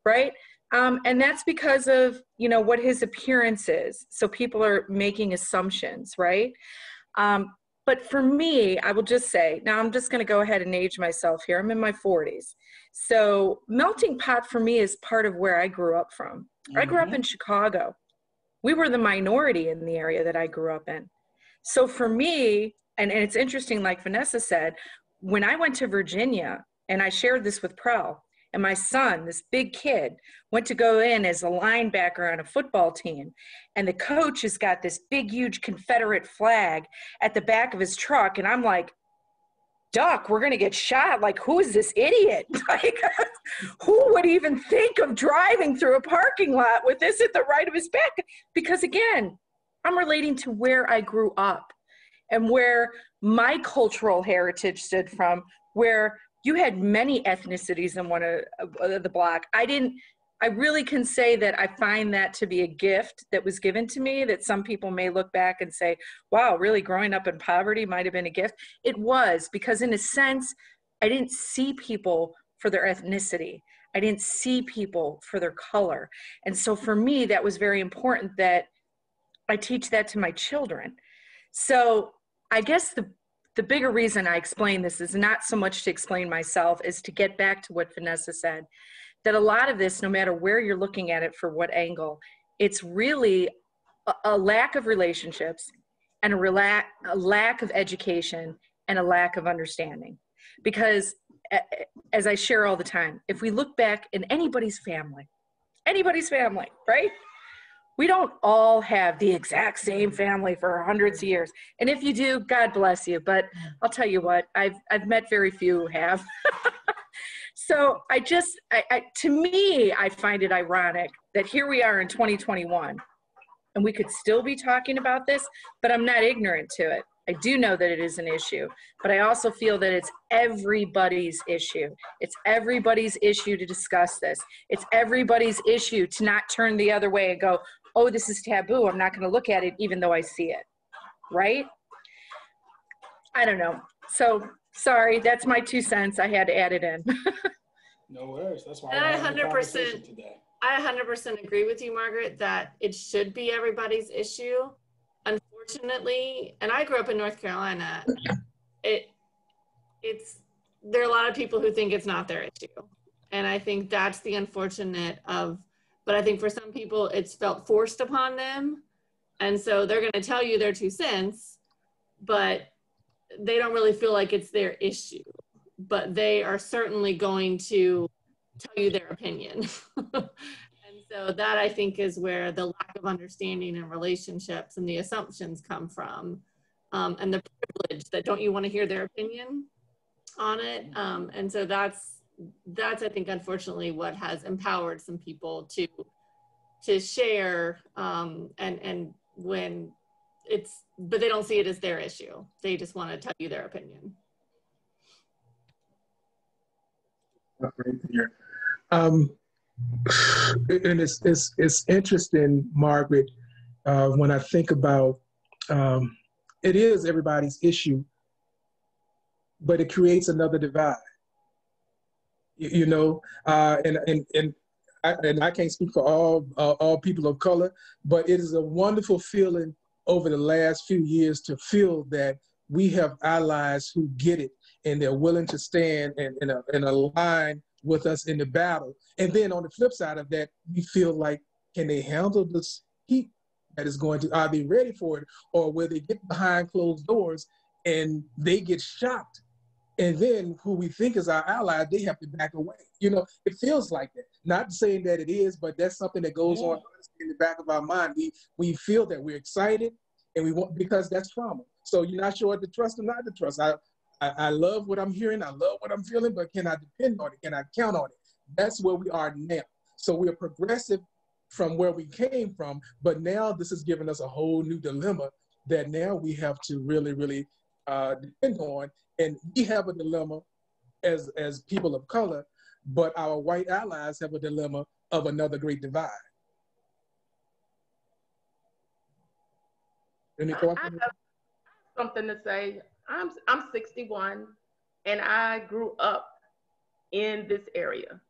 right? And that's because of, you know, what his appearance is. So people are making assumptions, right? But for me, I will just say, now I'm just going to go ahead and age myself here. I'm in my 40s. So melting pot for me is part of where I grew up from. I grew up in Chicago. We were the minority in the area that I grew up in. So for me, and it's interesting, like Vanessa said, when I went to Virginia, and I shared this with Prell, and my son, this big kid, went to go in as a linebacker on a football team. And the coach has got this big, huge Confederate flag at the back of his truck. And I'm like, Duck, we're going to get shot. Like, who is this idiot? Like, who would even think of driving through a parking lot with this at the right of his back? Because again, I'm relating to where I grew up and where my cultural heritage stood from, where you had many ethnicities in one of the block. I really can say that I find that to be a gift that was given to me, that some people may look back and say, wow, really growing up in poverty might have been a gift. It was, because in a sense, I didn't see people for their ethnicity. I didn't see people for their color. And so for me, that was very important that I teach that to my children. So I guess the bigger reason I explain this is not so much to explain myself, is to get back to what Vanessa said, that a lot of this, no matter where you're looking at it for what angle, it's really a lack of relationships and a lack of education and a lack of understanding. Because as I share all the time, if we look back in anybody's family, right? We don't all have the exact same family for hundreds of years. And if you do, God bless you. But I'll tell you what, I've met very few who have. So to me, I find it ironic that here we are in 2021 and we could still be talking about this, but I'm not ignorant to it. I do know that it is an issue, but I also feel that it's everybody's issue. It's everybody's issue to discuss this. It's everybody's issue to not turn the other way and go, oh, this is taboo. I'm not going to look at it even though I see it, right? I don't know. So sorry, that's my 2 cents. I had to add it in. No worries. That's why And we're having a conversation today. I 100% agree with you, Margaret, that it should be everybody's issue. Unfortunately, and I grew up in North Carolina, there are a lot of people who think it's not their issue. And I think that's the unfortunate but I think for some people it's felt forced upon them. And so they're going to tell you their 2 cents, but they don't really feel like it's their issue. But they are certainly going to tell you their opinion. And so that, I think, is where the lack of understanding in relationships and the assumptions come from, and the privilege that don't you want to hear their opinion on it. And so that's, I think, unfortunately, what has empowered some people to share, and when but they don't see it as their issue. They just want to tell you their opinion. Right there. And it's interesting, Margaret, when I think about it is everybody's issue, but it creates another divide. You know, and I can't speak for all people of color, but it is a wonderful feeling over the last few years to feel that we have allies who get it and they're willing to stand and align with us in the battle. And then on the flip side of that, we feel like, can they handle this heat that is going to, are they ready for it? Or will they get behind closed doors and they get shocked? And then who we think is our ally, they have to back away. You know, it feels like that. Not saying that it is, but that's something that goes on in the back of our mind. We feel that we're excited and we want, because that's trauma. So you're not sure to trust or not to trust. I love what I'm hearing. I love what I'm feeling, but can I depend on it? Can I count on it? That's where we are now. So we're progressive from where we came from, but now this has given us a whole new dilemma that now we have to really, really depend on. And we have a dilemma as people of color, but our white allies have a dilemma of another great divide. Any thoughts? I have something to say. I'm 61 and I grew up in this area.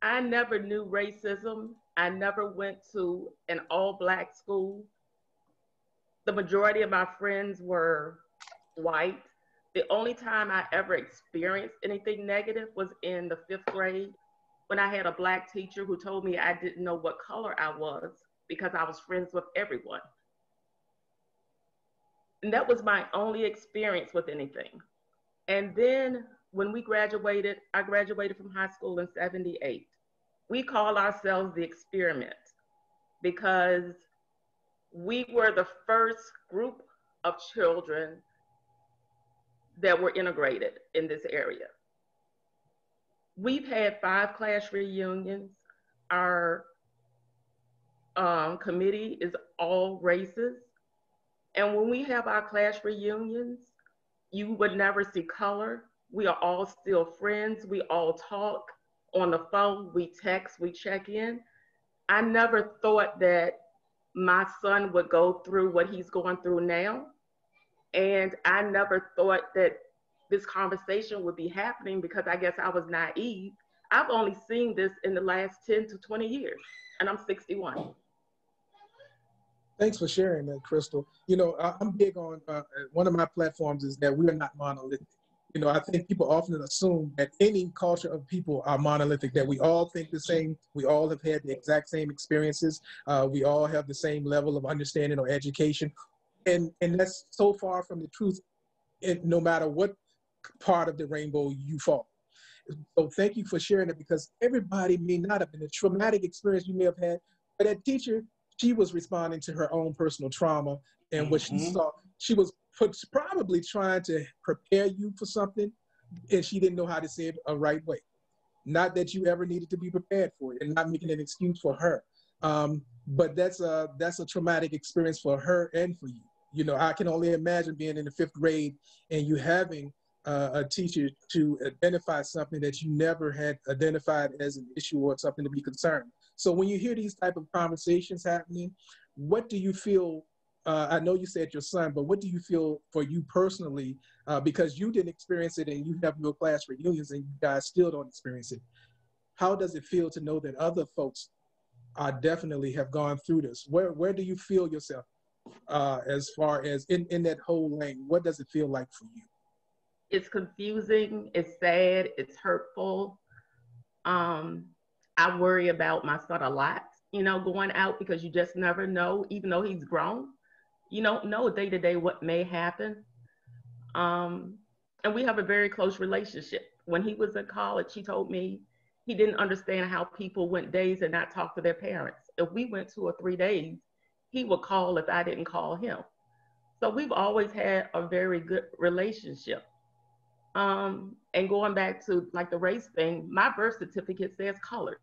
I never knew racism. I never went to an all-Black school. The majority of my friends were white. The only time I ever experienced anything negative was in the 5th grade when I had a Black teacher who told me I didn't know what color I was because I was friends with everyone. And that was my only experience with anything. And then when we graduated, I graduated from high school in '78. We call ourselves the experiment because we were the first group of children that were integrated in this area. We've had 5 class reunions. Our committee is all races. And when we have our class reunions, you would never see color. We are all still friends. We all talk on the phone, we text, we check in. I never thought that my son would go through what he's going through now. And I never thought that this conversation would be happening because I guess I was naive. I've only seen this in the last 10 to 20 years, and I'm 61. Thanks for sharing that, Crystal. You know, I'm big on, one of my platforms is that we are not monolithic. You know, I think people often assume that any culture of people are monolithic, that we all think the same, we all have had the exact same experiences, we all have the same level of understanding or education, and that's so far from the truth, no matter what part of the rainbow you fall. So thank you for sharing it, because everybody may not have been a traumatic experience you may have had, but that teacher, she was responding to her own personal trauma and what she saw. She was probably trying to prepare you for something, and she didn't know how to say it a right way. Not that you ever needed to be prepared for it, and not making an excuse for her. But that's a traumatic experience for her and for you. You know, I can only imagine being in the 5th grade and you having a teacher to identify something that you never had identified as an issue or something to be concerned. So when you hear these type of conversations happening, what do you feel? I know you said your son, but what do you feel for you personally? Because you didn't experience it and you have your class reunions and you guys still don't experience it. How does it feel to know that other folks definitely have gone through this? Where do you feel yourself as far as in that whole lane? What does it feel like for you? It's confusing, it's sad, it's hurtful. I worry about my son a lot, you know, going out, because you just never know, even though he's grown, you don't know day to day what may happen. And we have a very close relationship. When he was in college, he told me he didn't understand how people went days and not talk to their parents. If we went 2 or 3 days, he would call if I didn't call him. So we've always had a very good relationship. And going back to like the race thing, my birth certificate says colored.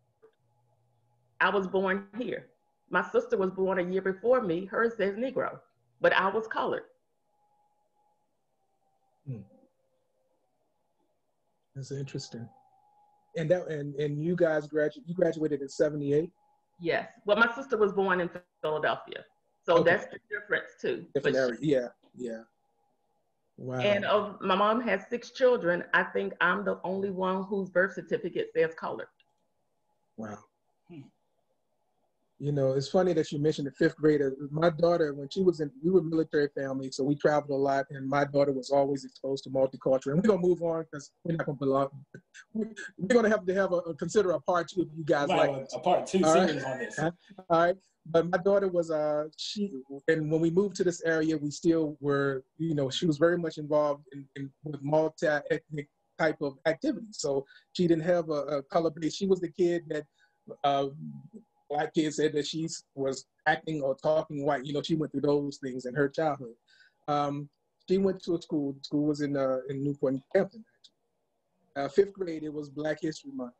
I was born here. My sister was born a year before me. Hers says Negro, but I was colored. That's interesting. And you guys graduated in 78? Yes. Well, my sister was born in Philadelphia. So okay. That's the difference too. Different area. Yeah, yeah. Wow. And my mom has 6 children. I think I'm the only one whose birth certificate says colored. Wow. You know, it's funny that you mentioned the 5th grader. My daughter, when we were a military family, so we traveled a lot, and my daughter was always exposed to multicultural. And we're gonna move on because we're not gonna belong. We're gonna have to consider a part 2 if you guys like a part 2 series on this. All right. But my daughter was and when we moved to this area, we still were, you know, she was very much involved with multi-ethnic type of activities. So she didn't have a color base. She was the kid that Black kids said that she was acting or talking white. You know, she went through those things in her childhood. She went to a school. The school was in Newport, Hampton. 5th grade, it was Black History Month.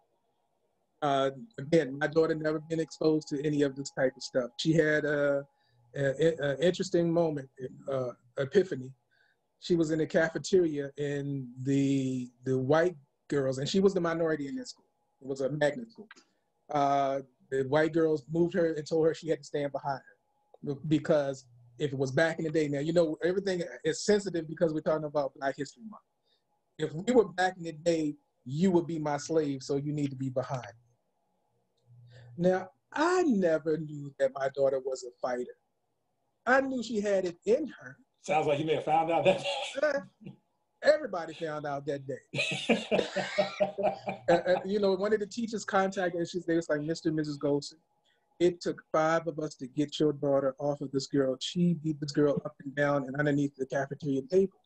Again, my daughter never been exposed to any of this type of stuff. She had an interesting moment, epiphany. She was in the cafeteria, and the white girls, and she was the minority in that school. It was a magnet school. The white girls moved her and told her she had to stand behind her, because if it was back in the day, now, you know, everything is sensitive because we're talking about Black History Month. If we were back in the day, you would be my slave, so you need to be behind. Now, I never knew that my daughter was a fighter. I knew she had it in her. Sounds like you may have found out that day. Everybody found out that day. You know, one of the teachers contacted us. They was like, Mr. and Mrs. Gholson, it took 5 of us to get your daughter off of this girl. She beat this girl up and down and underneath the cafeteria table.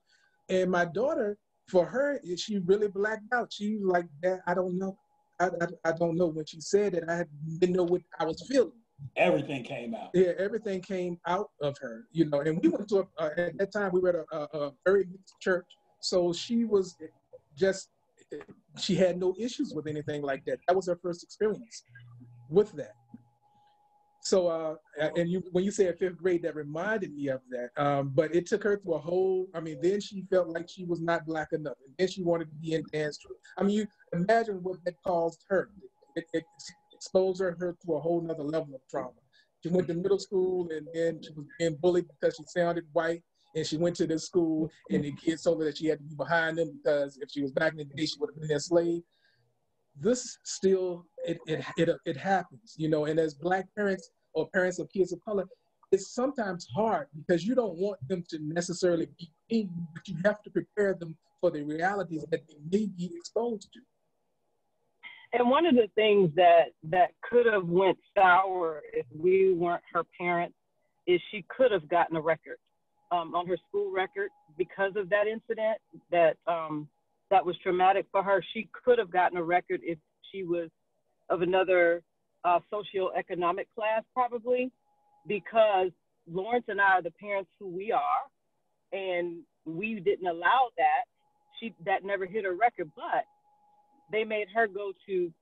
And my daughter, for her, she really blacked out. She was like, Dad, I don't know. I don't know. When she said it, I didn't know what I was feeling. Everything came out. Yeah, everything came out of her, you know. And we went to at that time, we were at a very mixed church. So she was she had no issues with anything like that. That was her first experience with that. So, and when you said fifth grade, that reminded me of that. But it took her through a whole, then she felt like she was not Black enough. And then she wanted to be in dance troupe. You imagine what that caused her. It exposed her to a whole nother level of trauma. She went to middle school and then she was being bullied because she sounded white. And she went to this school and the kids told her that she had to be behind them because if she was back in the day, she would have been enslaved. This still, it happens, and as Black parents or parents of kids of color, it's sometimes hard because you don't want them to necessarily be in, but you have to prepare them for the realities that they may be exposed to. And one of the things that could have went sour if we weren't her parents is she could have gotten a record on her school record because of that incident that was traumatic for her. She could have gotten a record if she was of another socioeconomic class, probably, because Lawrence and I are the parents who we are, and we didn't allow that. That never hit her record, but they made her go to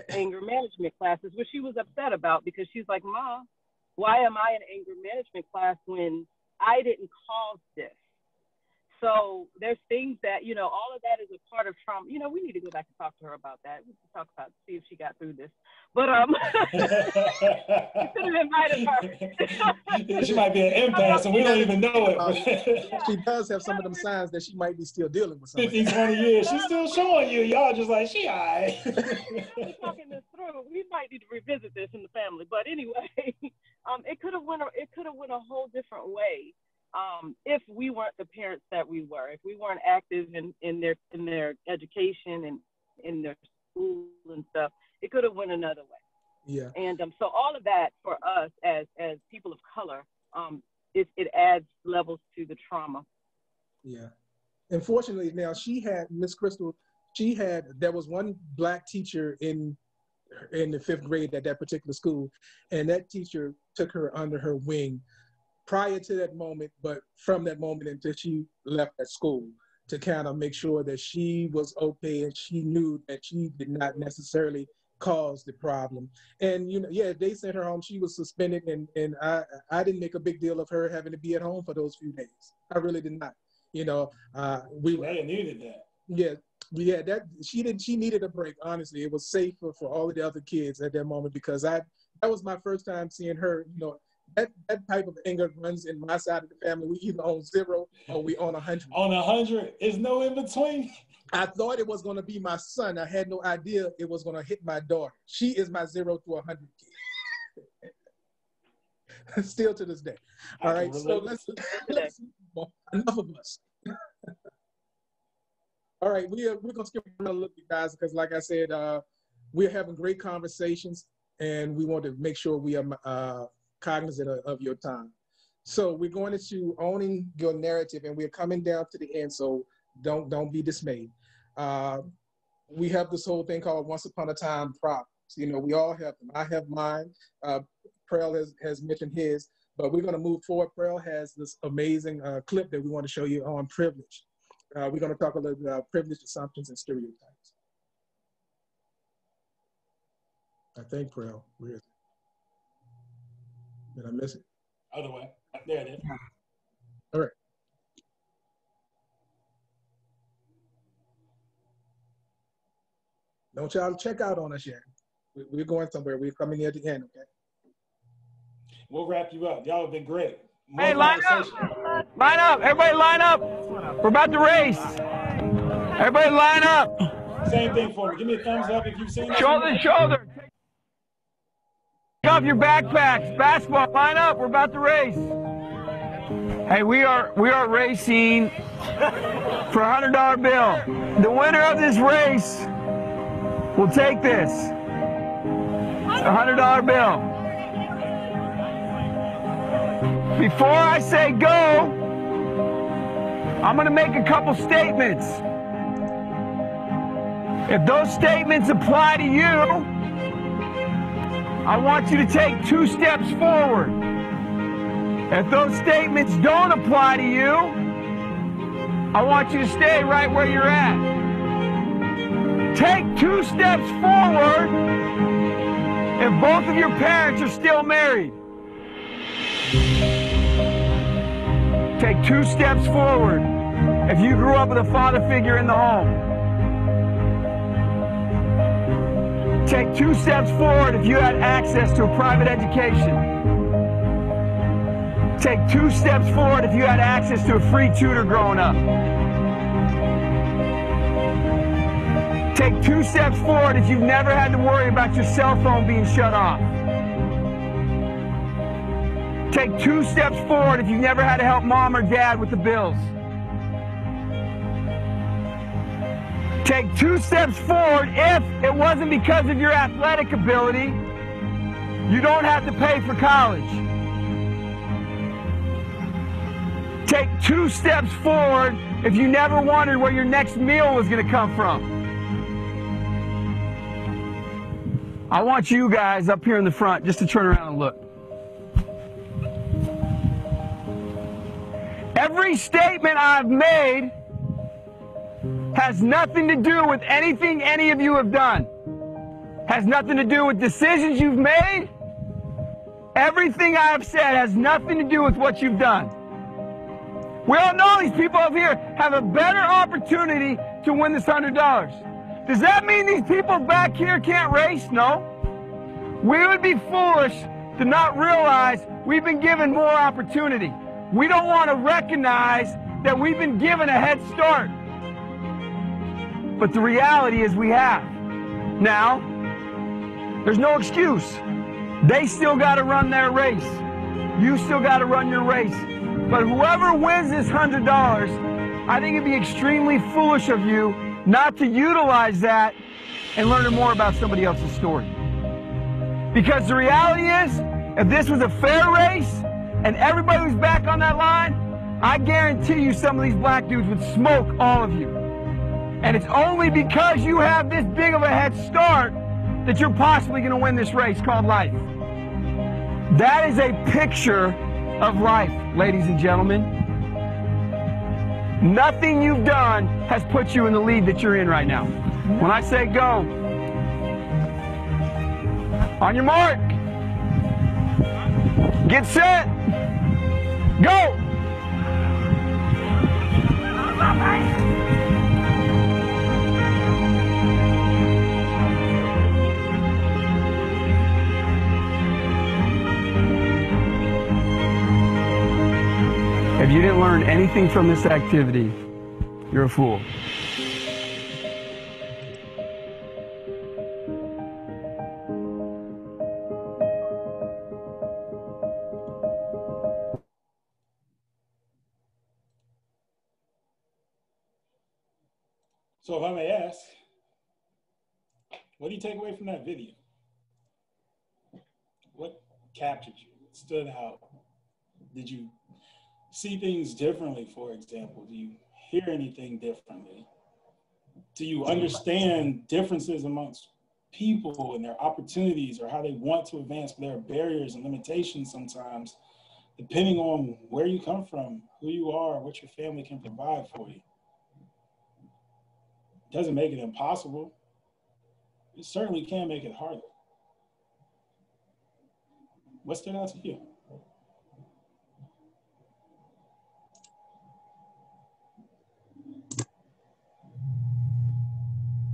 anger management classes, which she was upset about because she's like, Mom, why am I in anger management class when I didn't cause this? So there's things that, all of that is a part of trauma. We need to go back and talk to her about that. We can talk about, see if she got through this. But you could have invited her. She might be an empath and we don't even know it. She does have some of them signs that she might be still dealing with something. 15, 20 years, she's still showing you. Y'all just like, she all right. We're talking this through. We might need to revisit this in the family. But anyway, it could have went a whole different way. If we weren't the parents that we were, if we weren't active in their education and in their school and stuff, it could have went another way. Yeah. And so all of that for us as people of color, it adds levels to the trauma. Yeah. Unfortunately, now Miss Crystal, there was one Black teacher in the fifth grade at that particular school, and that teacher took her under her wing prior to that moment, but from that moment until she left that school, to kind of make sure that she was okay and she knew that she did not necessarily cause the problem. And they sent her home. She was suspended, and I didn't make a big deal of her having to be at home for those few days. I really did not. We needed that. Yeah, that she needed a break. Honestly, it was safer for all of the other kids at that moment because that was my first time seeing her. That type of anger runs in my side of the family. We either on 0 or we on 100. On 100, is no in between. I thought it was going to be my son. I had no idea it was going to hit my daughter. She is my 0 to 100 kid. Still to this day. All right, so let's enough of us. All right, we're going to skip a little bit, guys, because like I said, we're having great conversations, and we want to make sure we are cognizant of your time. So we're going into owning your narrative, and we're coming down to the end, so don't be dismayed. We have this whole thing called Once Upon a Time problems. We all have them. I have mine. Prell has mentioned his, but we're going to move forward. Prell has this amazing clip that we want to show you on privilege. We're going to talk a little bit about privilege, assumptions, and stereotypes. I think Prell, where is it? Did I miss it? Other way. There it is. All right. Don't y'all check out on us yet. We're going somewhere. We're coming near the end, okay? We'll wrap you up. Y'all have been great. Hey, line up. Line up. Everybody line up. We're about to race. Everybody line up. Same thing for me. Give me a thumbs up if you've seen it. Shoulder to shoulder. Take off your backpacks. Basketball, line up. We're about to race. Hey, we are racing for a $100 bill. The winner of this race will take this. A $100 bill. Before I say go, I'm going to make a couple statements. If those statements apply to you, I want you to take 2 steps forward. If those statements don't apply to you, I want you to stay right where you're at. Take 2 steps forward if both of your parents are still married? Take 2 steps forward if you grew up with a father figure in the home. Take 2 steps forward if you had access to a private education. Take 2 steps forward if you had access to a free tutor growing up. Take 2 steps forward if you've never had to worry about your cell phone being shut off. Take 2 steps forward if you've never had to help mom or dad with the bills. Take 2 steps forward if it wasn't because of your athletic ability, you don't have to pay for college. Take 2 steps forward if you never wondered where your next meal was going to come from. I want you guys up here in the front just to turn around and look. Every statement I've made has nothing to do with anything any of you have done. Has nothing to do with decisions you've made. Everything I have said has nothing to do with what you've done. We all know these people up here have a better opportunity to win this $100. Does that mean these people back here can't race? No. We would be foolish to not realize we've been given more opportunity. We don't want to recognize that we've been given a head start. But the reality is we have. Now, there's no excuse. They still got to run their race. You still got to run your race. But whoever wins this $100, I think it'd be extremely foolish of you not to utilize that and learn more about somebody else's story. Because the reality is, if this was a fair race and everybody was back on that line, I guarantee you some of these black dudes would smoke all of you. And it's only because you have this big of a head start that you're possibly going to win this race called life. That is a picture of life, ladies and gentlemen. Nothing you've done has put you in the lead that you're in right now. When I say go, on your mark, get set, go! If you didn't learn anything from this activity, you're a fool. So if I may ask, what do you take away from that video? What captured you? What stood out? Did you see things differently, for example? Do you hear anything differently? Do you understand differences amongst people and their opportunities or how they want to advance, but there are barriers and limitations sometimes, depending on where you come from, who you are, what your family can provide for you? It doesn't make it impossible. It certainly can make it harder. What stood out to you?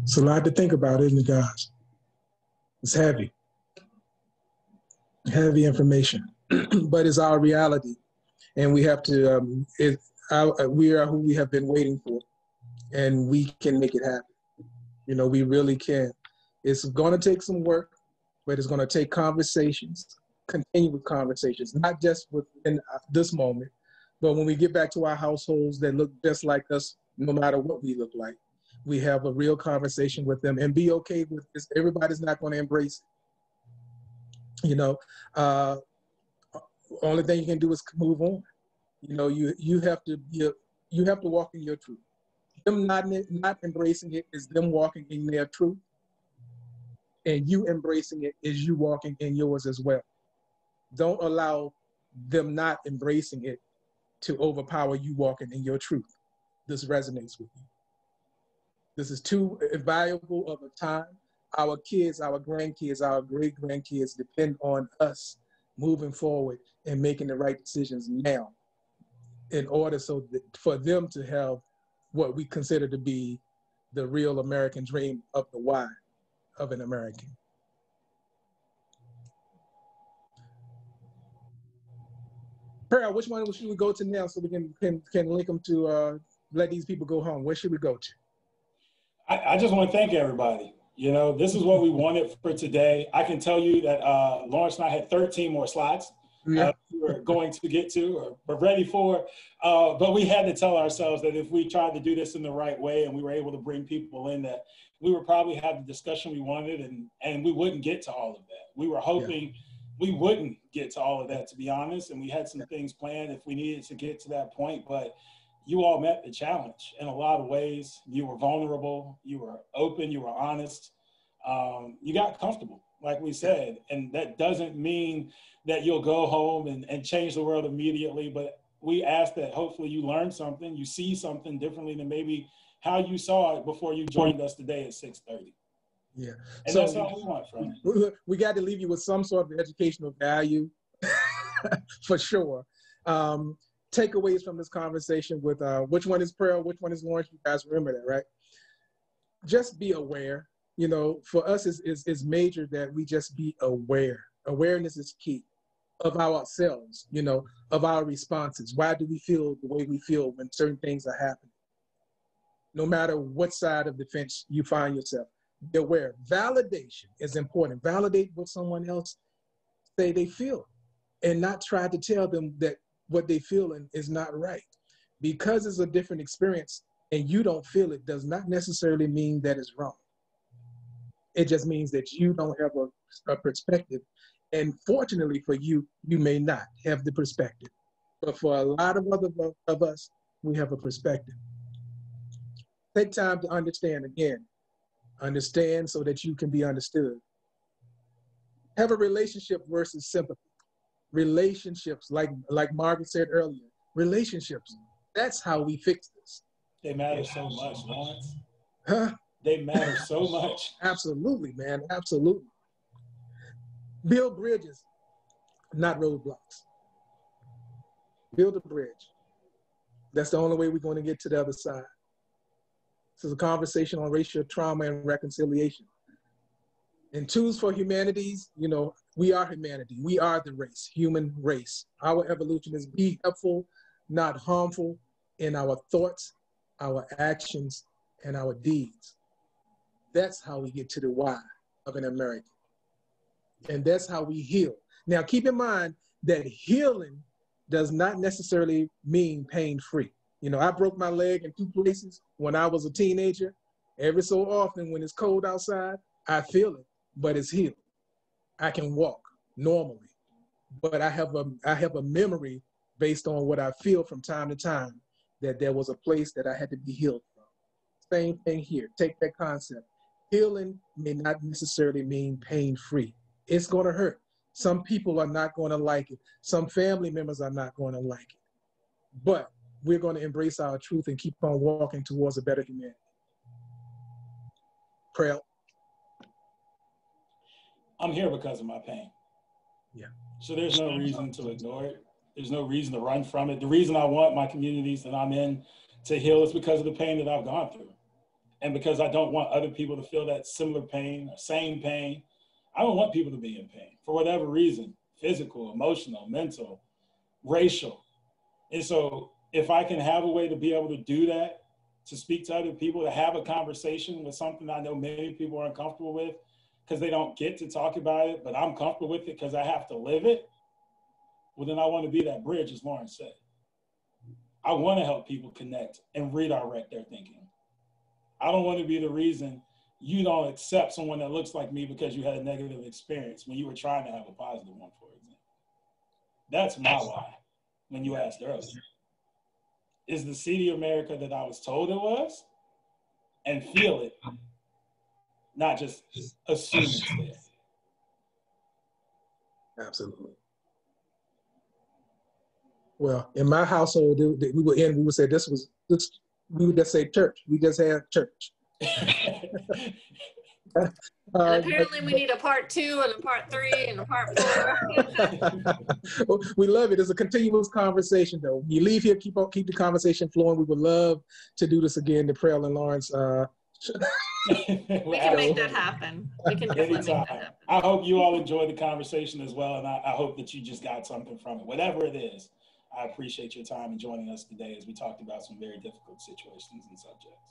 It's a lot to think about, isn't it, guys? It's heavy. Heavy information, but it's our reality. And we have to, we are who we have been waiting for, and we can make it happen. You know, we really can. It's going to take some work, but it's going to take conversations, continuous conversations, not just within this moment, but when we get back to our households that look just like us, no matter what we look like. We have a real conversation with them and be okay with this. Everybody's not going to embrace it. You know, only thing you can do is move on. You know, you have to walk in your truth. Them not embracing it is them walking in their truth, and you embracing it is you walking in yours as well. Don't allow them not embracing it to overpower you walking in your truth. This resonates with you. This is too valuable of a time our kids, our grandkids, our great-grandkids depend on us moving forward and making the right decisions now in order so that for them to have what we consider to be the real American dream of the why of an American. Prell, which one should we go to now so we can link them to let these people go home? Where should we go to? I just want to thank everybody. You know, this is what we wanted for today. I can tell you that Lawrence and I had 13 more slides we were going to get to or were ready for, but we had to tell ourselves that if we tried to do this in the right way and we were able to bring people in, that we would probably have the discussion we wanted and we wouldn't get to all of that. We were hoping we wouldn't get to all of that, to be honest, and we had some things planned if we needed to get to that point, but you all met the challenge in a lot of ways. You were vulnerable, you were open, you were honest. You got comfortable, like we said, and that doesn't mean that you'll go home and change the world immediately, but we ask that hopefully you learn something, you see something differently than maybe how you saw it before you joined us today at 6:30. Yeah. And so that's all we want from it. We got to leave you with some sort of educational value, for sure. Takeaways from this conversation with which one is Prell, which one is Lawrence, you guys remember that, right? Just be aware. You know, for us, it's major that we just be aware. Awareness is key of ourselves, you know, of our responses. Why do we feel the way we feel when certain things are happening? No matter what side of the fence you find yourself, be aware. Validation is important. Validate what someone else say they feel and not try to tell them that what they feel is not right. Because it's a different experience and you don't feel it does not necessarily mean that it's wrong. It just means that you don't have a perspective. And fortunately for you, you may not have the perspective. But for a lot of of us, we have a perspective. Take time to understand again. Understand so that you can be understood. Have a relationship versus sympathy. Relationships, like Margaret said earlier, relationships, that's how we fix this. They matter so much, Lawrence. Huh? They matter so much. Absolutely, man, absolutely. Build bridges, not roadblocks. Build a bridge. That's the only way we're going to get to the other side. This is a conversation on racial trauma and reconciliation. And Tools for Humanities, you know, we are humanity. We are the race, human race. Our evolution is be helpful, not harmful in our thoughts, our actions, and our deeds. That's how we get to the why of an American. And that's how we heal. Now, keep in mind that healing does not necessarily mean pain-free. You know, I broke my leg in 2 places when I was a teenager. Every so often when it's cold outside, I feel it, but it's healed. I can walk normally, but I have a memory based on what I feel from time to time that there was a place that I had to be healed from. Same thing here. Take that concept. Healing may not necessarily mean pain-free. It's going to hurt. Some people are not going to like it. Some family members are not going to like it. But we're going to embrace our truth and keep on walking towards a better humanity. Prell. I'm here because of my pain. Yeah. So there's no reason to ignore it. There's no reason to run from it. The reason I want my communities that I'm in to heal is because of the pain that I've gone through. And because I don't want other people to feel that similar pain or same pain. I don't want people to be in pain for whatever reason, physical, emotional, mental, racial. And so if I can have a way to be able to do that, to speak to other people, to have a conversation with something I know many people are uncomfortable with because they don't get to talk about it, but I'm comfortable with it because I have to live it, well, then I want to be that bridge, as Lawrence said. I want to help people connect and redirect their thinking. I don't want to be the reason you don't accept someone that looks like me because you had a negative experience when you were trying to have a positive one, for example. That's my why, when you asked earlier. Is the city of America that I was told it was, and feel it, not just assume it's there. Absolutely. Well, in my household, we would say we would just say church. We just had church. And apparently we need a part 2 and a part 3 and a part 4. We love it. It's a continuous conversation, though. You leave here, keep the conversation flowing. We would love to do this again, the Prell and Lawrence. We can make that happen. We can definitely make that happen. I hope you all enjoyed the conversation as well, and I hope that you just got something from it. Whatever it is, I appreciate your time and joining us today as we talked about some very difficult situations and subjects.